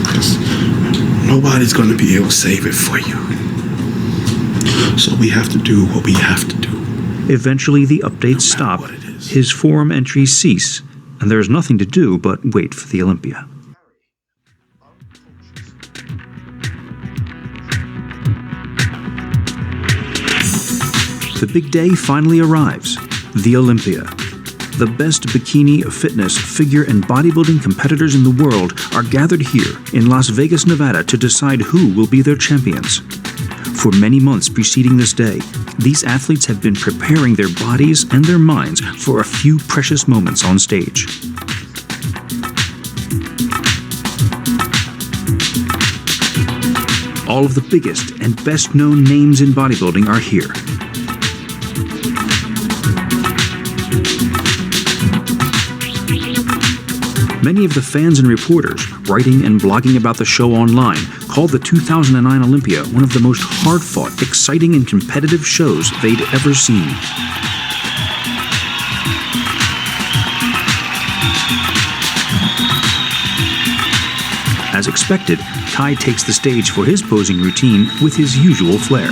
Because nobody's going to be able to save it for you. So we have to do what we have to do. Eventually the updates stop, his forum entries cease, and there's nothing to do but wait for the Olympia. The big day finally arrives, the Olympia. The best bikini, fitness, figure, and bodybuilding competitors in the world are gathered here in Las Vegas, Nevada to decide who will be their champions. For many months preceding this day, these athletes have been preparing their bodies and their minds for a few precious moments on stage. All of the biggest and best-known names in bodybuilding are here. Many of the fans and reporters, writing and blogging about the show online, called the 2009 Olympia one of the most hard-fought, exciting, and competitive shows they'd ever seen. As expected, Kai takes the stage for his posing routine with his usual flair.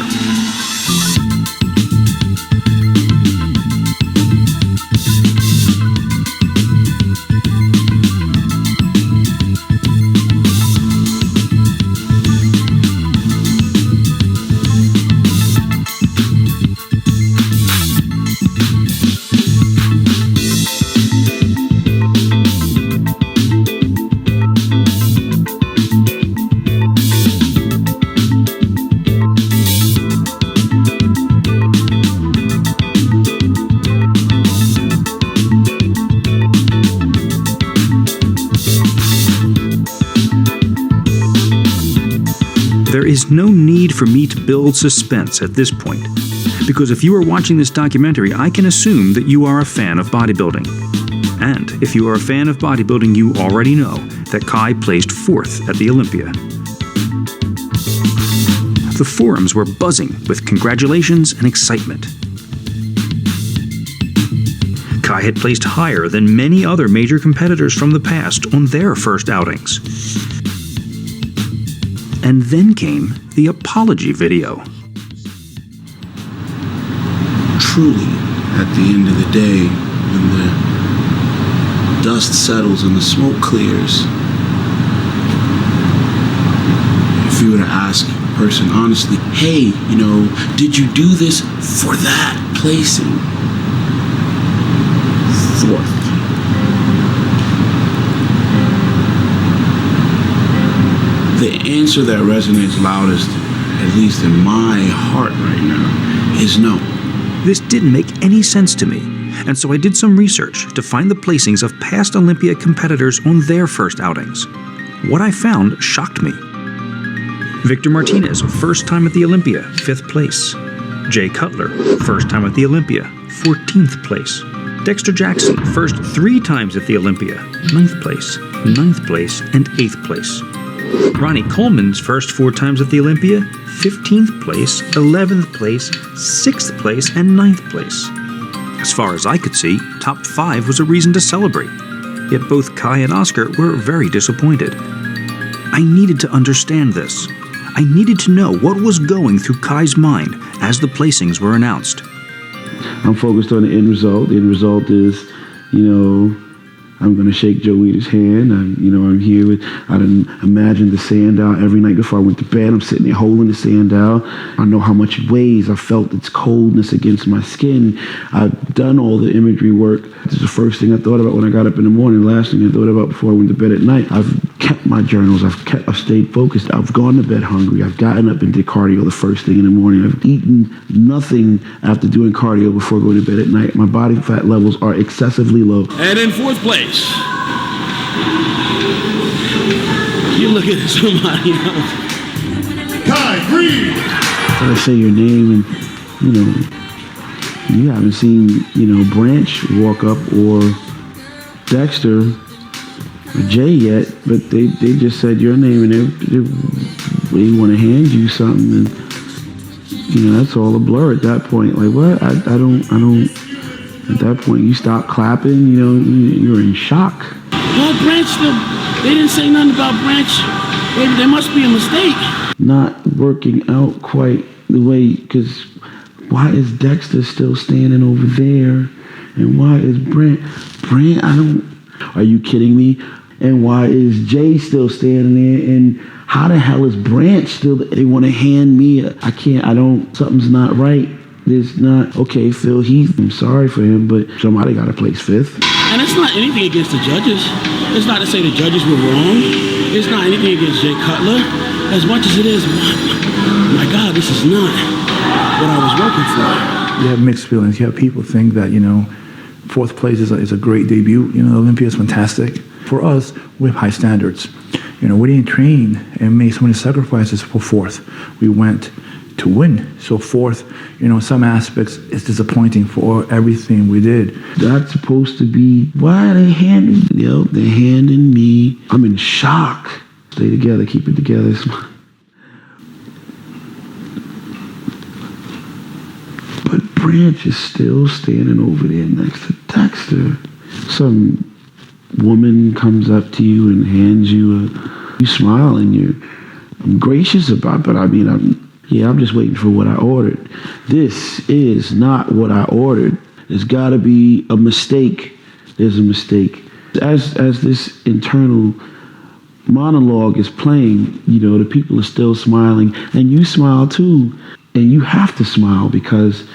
There is no need for me to build suspense at this point, because if you are watching this documentary, I can assume that you are a fan of bodybuilding. And if you are a fan of bodybuilding, you already know that Kai placed 4th at the Olympia. The forums were buzzing with congratulations and excitement. Kai had placed higher than many other major competitors from the past on their first outings. And then came the apology video. Truly, at the end of the day, when the dust settles and the smoke clears, if you were to ask a person honestly, hey, did you do this for that placing? 4th. The answer that resonates loudest, at least in my heart right now, is no. This didn't make any sense to me, and so I did some research to find the placings of past Olympia competitors on their first outings. What I found shocked me. Victor Martinez, first time at the Olympia, 5th place. Jay Cutler, first time at the Olympia, 14th place. Dexter Jackson, first 3 times at the Olympia, 9th place, 9th place, and 8th place. Ronnie Coleman's first 4 times at the Olympia, 15th place, 11th place, 6th place, and 9th place. As far as I could see, top 5 was a reason to celebrate. Yet both Kai and Oscar were very disappointed. I needed to understand this. I needed to know what was going through Kai's mind as the placings were announced. I'm focused on the end result. The end result is, I'm going to shake Joe Weider's hand. I'm here with, I didn't imagine the sandow every night before I went to bed. I'm sitting there holding the sandow. I know how much it weighs. I felt its coldness against my skin. I've done all the imagery work. This is the first thing I thought about when I got up in the morning. The last thing I thought about before I went to bed at night. I've kept my journals. I've stayed focused. I've gone to bed hungry. I've gotten up and did cardio the first thing in the morning. I've eaten nothing after doing cardio before going to bed at night. My body fat levels are excessively low. And in 4th place, you look at somebody else. Kai Greene! I say your name and, you haven't seen, Branch walk up or Dexter or Jay yet, but they just said your name and they want to hand you something and, that's all a blur at that point. Like, what? I don't, at that point you stop clapping, you're in shock. Well, Branch, they didn't say nothing about Branch. There must be a mistake. Not working out quite the way, because why is Dexter still standing over there? And why is Brant, are you kidding me? And why is Jay still standing there? And how the hell is Branch still, they want to hand me, something's not right. There's not, okay, Phil Heath, I'm sorry for him, but somebody got to place 5th. And it's not anything against the judges. It's not to say the judges were wrong. It's not anything against Jay Cutler. As much as it is, my God, this is not what I was working for. You have mixed feelings. You have people think that, 4th place is a great debut. Olympia is fantastic. For us, we have high standards. We didn't train and made so many sacrifices for 4th. We went to win. So fourth, some aspects, it's disappointing for everything we did. That's supposed to be, why are they handing, they're handing me. I'm in shock. Stay together, keep it together. But Branch is still standing over there next to Dexter. Some woman comes up to you and hands you you smile and I'm gracious about it, but I'm just waiting for what I ordered. This is not what I ordered. There's got to be a mistake. There's a mistake. As this internal monologue is playing, the people are still smiling, and you smile too, and you have to smile because,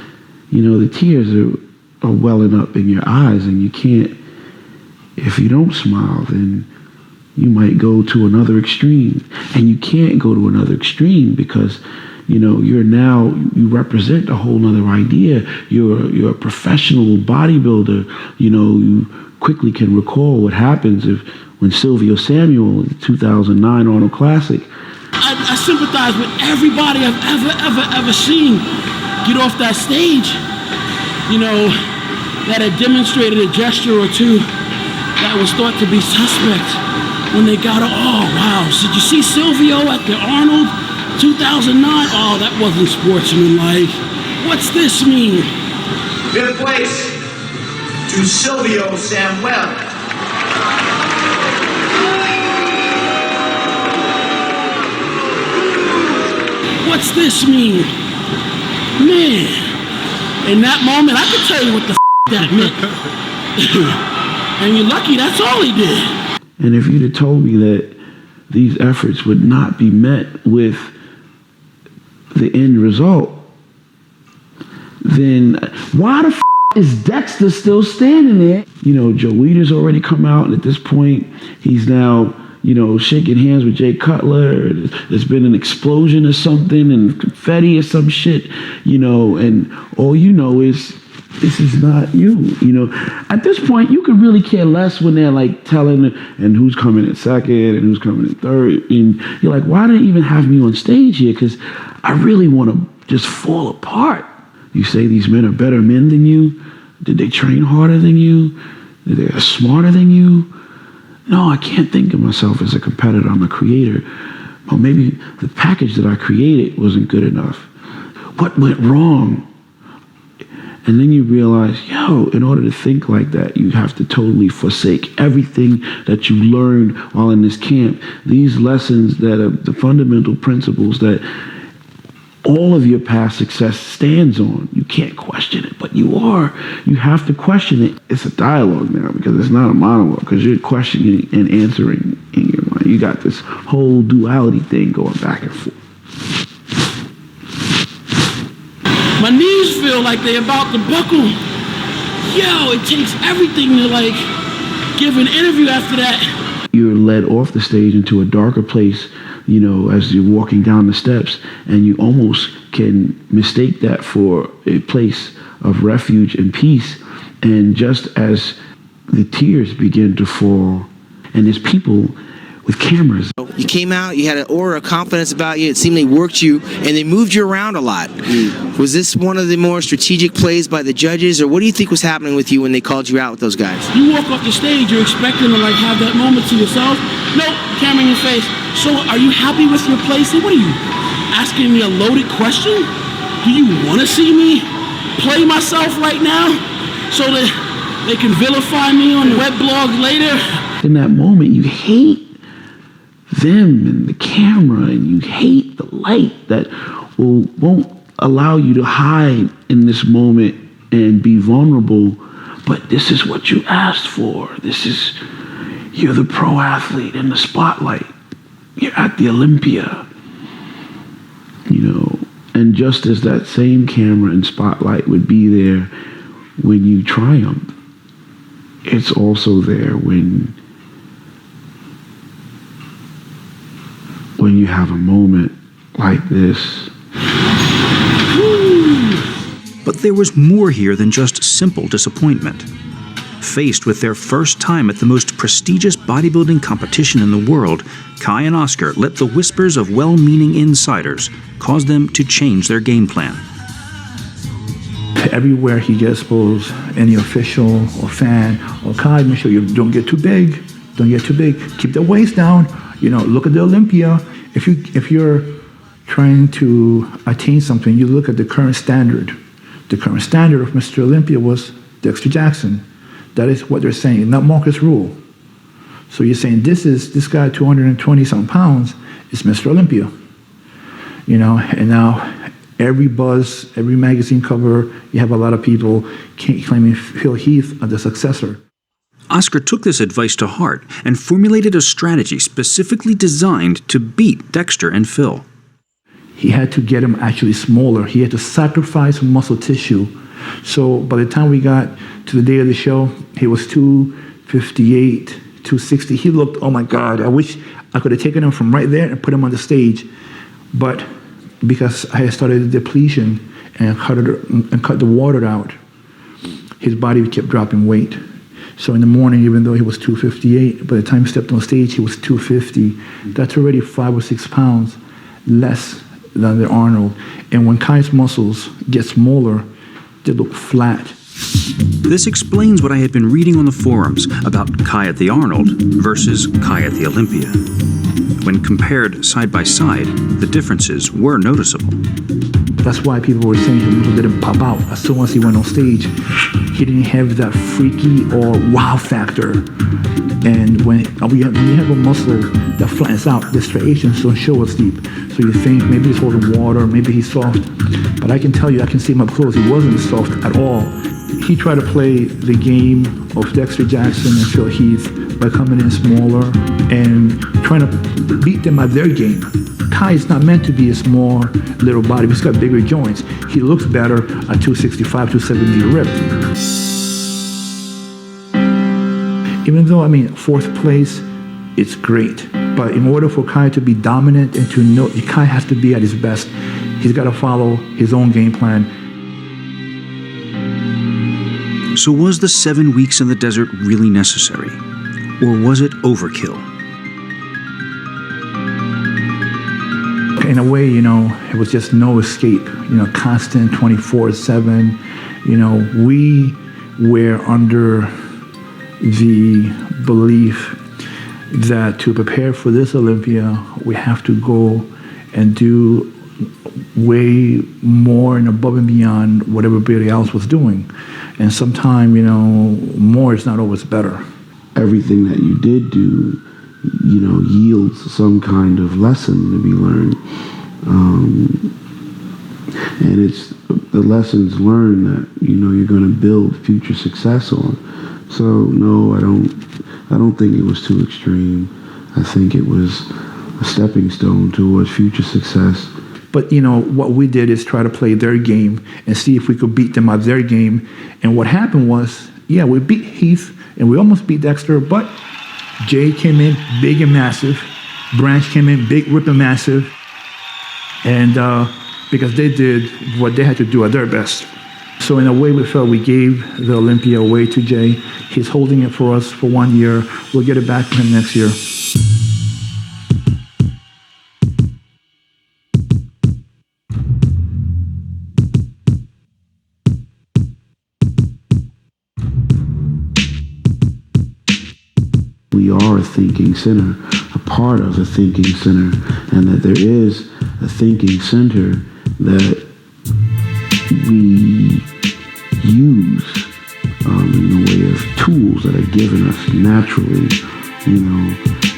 the tears are welling up in your eyes, and you can't. If you don't smile, then you might go to another extreme, and you can't go to another extreme because you represent a whole nother idea. You're a professional bodybuilder. You quickly can recall what happens when Silvio Samuel in the 2009 Arnold Classic. I sympathize with everybody I've ever seen get off that stage, that had demonstrated a gesture or two that was thought to be suspect when they got it. Oh, wow. So did you see Silvio at the Arnold 2009? Oh, that wasn't sportsmanlike. What's this mean? Fifth place to Silvio Samuel. What's this mean? Man, in that moment, I could tell you what the that meant. And you're lucky that's all he did. And if you'd have told me that these efforts would not be met with the end result, then why the is Dexter still standing there? Joe Weider's already come out, and at this point, he's now, shaking hands with Jay Cutler. There's been an explosion or something, and confetti or some shit, and all is, this is not you. At this point, you could really care less when they're like telling and who's coming in second and who's coming in third. And you're like, why do they even have me on stage here? Because I really want to just fall apart. You say these men are better men than you. Did they train harder than you? Did they are smarter than you? No, I can't think of myself as a competitor. I'm a creator. Well, maybe the package that I created wasn't good enough. What went wrong? And then you realize, in order to think like that, you have to totally forsake everything that you learned while in this camp. These lessons that are the fundamental principles that all of your past success stands on. You can't question it, but you have to question it. It's a dialogue now because it's not a monologue because you're questioning and answering in your mind. You got this whole duality thing going back and forth. My knees feel like they're about to buckle. It takes everything to give an interview after that. You're led off the stage into a darker place, as you're walking down the steps, and you almost can mistake that for a place of refuge and peace. And just as the tears begin to fall, and there's people with cameras. You came out, you had an aura of confidence about you. It seemed they worked you, and they moved you around a lot. Was this one of the more strategic plays by the judges, or what do you think was happening with you when they called you out with those guys? You walk off the stage, you're expecting to have that moment to yourself. Nope, camera in your face. So are you happy with your place? What are you, asking me a loaded question? Do you want to see me play myself right now so that they can vilify me on the web blog later? In that moment, you hate them and the camera, and you hate the light that won't allow you to hide in this moment and be vulnerable. But this is what you asked for. You're the pro athlete in the spotlight. You're at the Olympia, and just as that same camera and spotlight would be there when you triumph, it's also there when you have a moment like this. But there was more here than just simple disappointment. Faced with their first time at the most prestigious bodybuilding competition in the world, Kai and Oscar let the whispers of well-meaning insiders cause them to change their game plan. Everywhere he gets exposed, any official or fan, or Kai, make sure you don't get too big. Don't get too big. Keep the waist down. Look at the Olympia. If you're trying to attain something, you look at the current standard. The current standard of Mr. Olympia was Dexter Jackson. That is what they're saying, not Marcus Rule. So you're saying this guy, 220-something pounds, is Mr. Olympia. And now every buzz, every magazine cover, you have a lot of people claiming Phil Heath as the successor. Oscar took this advice to heart and formulated a strategy specifically designed to beat Dexter and Phil. He had to get him actually smaller. He had to sacrifice muscle tissue. So by the time we got to the day of the show, he was 258, 260. He looked, oh my God, I wish I could have taken him from right there and put him on the stage. But because I had started the depletion and cut the water out, his body kept dropping weight. So in the morning, even though he was 258, by the time he stepped on stage, he was 250. That's already 5 or 6 pounds less than the Arnold. And when Kai's muscles get smaller, they look flat. This explains what I had been reading on the forums about Kai at the Arnold versus Kai at the Olympia. When compared side by side, the differences were noticeable. That's why people were saying his muscle didn't pop out. As soon as he went on stage, he didn't have that freaky or wow factor. And when you have a muscle that flattens out, the striations don't show as deep. So you think maybe he's holding water, maybe he's soft. But I can tell you, I can see him up close, he wasn't soft at all. He tried to play the game of Dexter Jackson and Phil Heath by coming in smaller and trying to beat them at their game. Kai is not meant to be a small little body. He's got bigger joints. He looks better at 265, 270 ripped. Even though, fourth place, it's great. But in order for Kai to be dominant and to know, Kai has to be at his best. He's got to follow his own game plan. So was the 7 weeks in the desert really necessary? Or was it overkill? In a way, it was just no escape, constant 24/7. We were under the belief that to prepare for this Olympia, we have to go and do way more and above and beyond what everybody else was doing. And sometimes, more is not always better. Everything that you did do, yields some kind of lesson to be learned. And it's the lessons learned that, you're going to build future success on. So, no, I don't think it was too extreme. I think it was a stepping stone towards future success. But, what we did is try to play their game and see if we could beat them at their game. And what happened was, we beat Heath and we almost beat Dexter, but Jay came in big and massive. Branch came in big, ripping massive. And because they did what they had to do at their best. So in a way, we felt we gave the Olympia away to Jay. He's holding it for us for 1 year. We'll get it back from him next year. We are a thinking center, a part of a thinking center, and that there is a thinking center that we use in the way of tools that are given us naturally.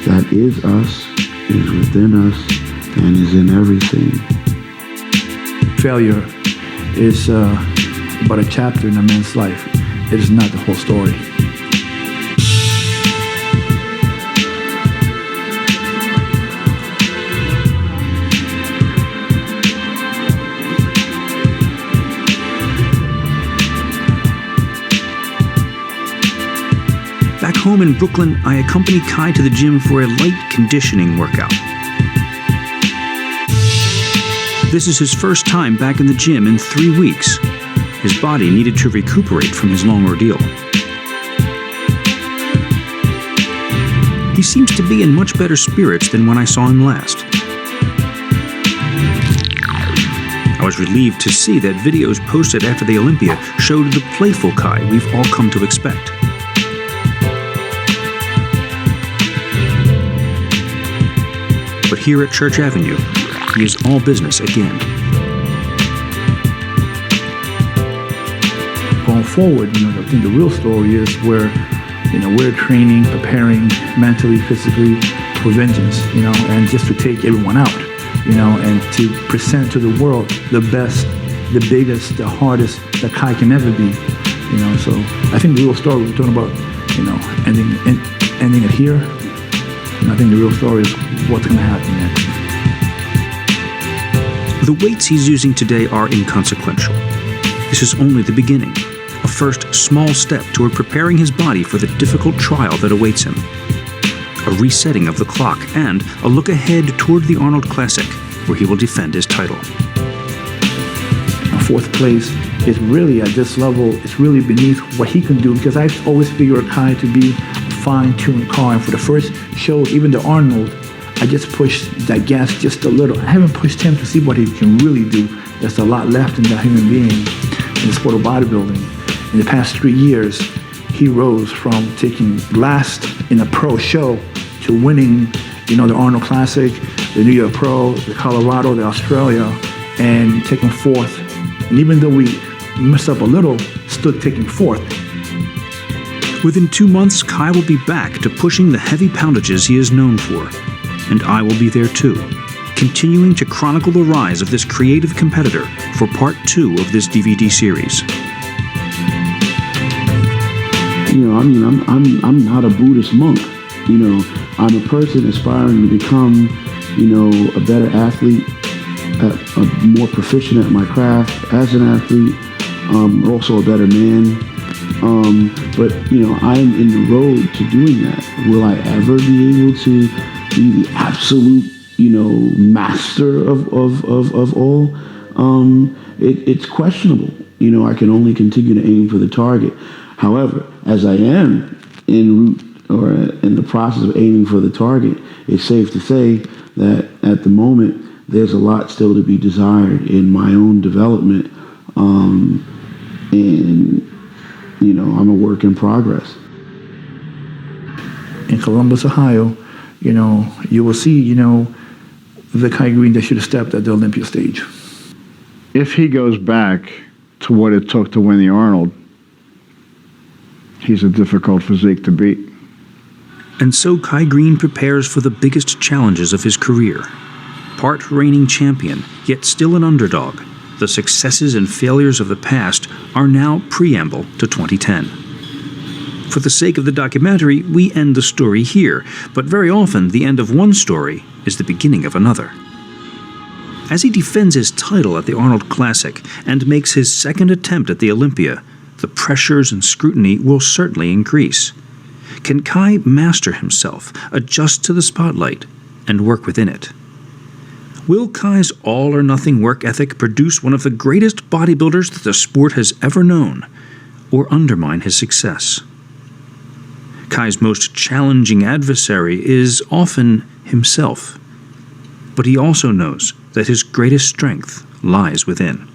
That is us, is within us, and is in everything. Failure is but a chapter in a man's life. It is not the whole story. Back home in Brooklyn, I accompany Kai to the gym for a light conditioning workout. This is his first time back in the gym in 3 weeks. His body needed to recuperate from his long ordeal. he seems to be in much better spirits than when I saw him last. I was relieved to see that videos posted after the Olympia showed the playful Kai we've all come to expect. But here at Church Avenue, he is all business again. Going forward, I think the real story is where, we're training, preparing mentally, physically for vengeance, and just to take everyone out, and to present to the world the best, the biggest, the hardest that Kai can ever be, So I think the real story we're talking about, ending it here. And I think the real story is what's going to happen next. The weights he's using today are inconsequential. This is only the beginning, a first small step toward preparing his body for the difficult trial that awaits him. A resetting of the clock and a look ahead toward the Arnold Classic, where he will defend his title. Fourth place is really at this level, it's really beneath what he can do, because I've always figured Kai to be a fine-tuned car, and for the first show, even the Arnold, I just pushed that gas just a little. I haven't pushed him to see what he can really do. There's a lot left in that human being in the sport of bodybuilding. In the past 3 years, he rose from taking last in a pro show to winning, the Arnold Classic, the New York Pro, the Colorado, the Australia, and taking fourth. And even though we messed up a little, stood taking fourth. Within 2 months, Kai will be back to pushing the heavy poundages he is known for. And I will be there too, continuing to chronicle the rise of this creative competitor for part 2 of this DVD series. I'm not a Buddhist monk. I'm a person aspiring to become, a better athlete, more proficient at my craft as an athlete, also a better man. But I'm in the road to doing that. Will I ever be able to be the absolute, master of all? It's questionable. I can only continue to aim for the target. However, as I am en route or in the process of aiming for the target, it's safe to say that at the moment, there's a lot still to be desired in my own development. And, I'm a work in progress. In Columbus, Ohio, you will see, the Kai Greene that should have stepped at the Olympia stage. If he goes back to what it took to win the Arnold, he's a difficult physique to beat. And so Kai Greene prepares for the biggest challenges of his career. Part reigning champion, yet still an underdog, the successes and failures of the past are now preamble to 2010. For the sake of the documentary, we end the story here, but very often the end of one story is the beginning of another. As he defends his title at the Arnold Classic and makes his second attempt at the Olympia, the pressures and scrutiny will certainly increase. Can Kai master himself, adjust to the spotlight, and work within it? Will Kai's all-or-nothing work ethic produce one of the greatest bodybuilders that the sport has ever known, or undermine his success? Kai's most challenging adversary is often himself, but he also knows that his greatest strength lies within.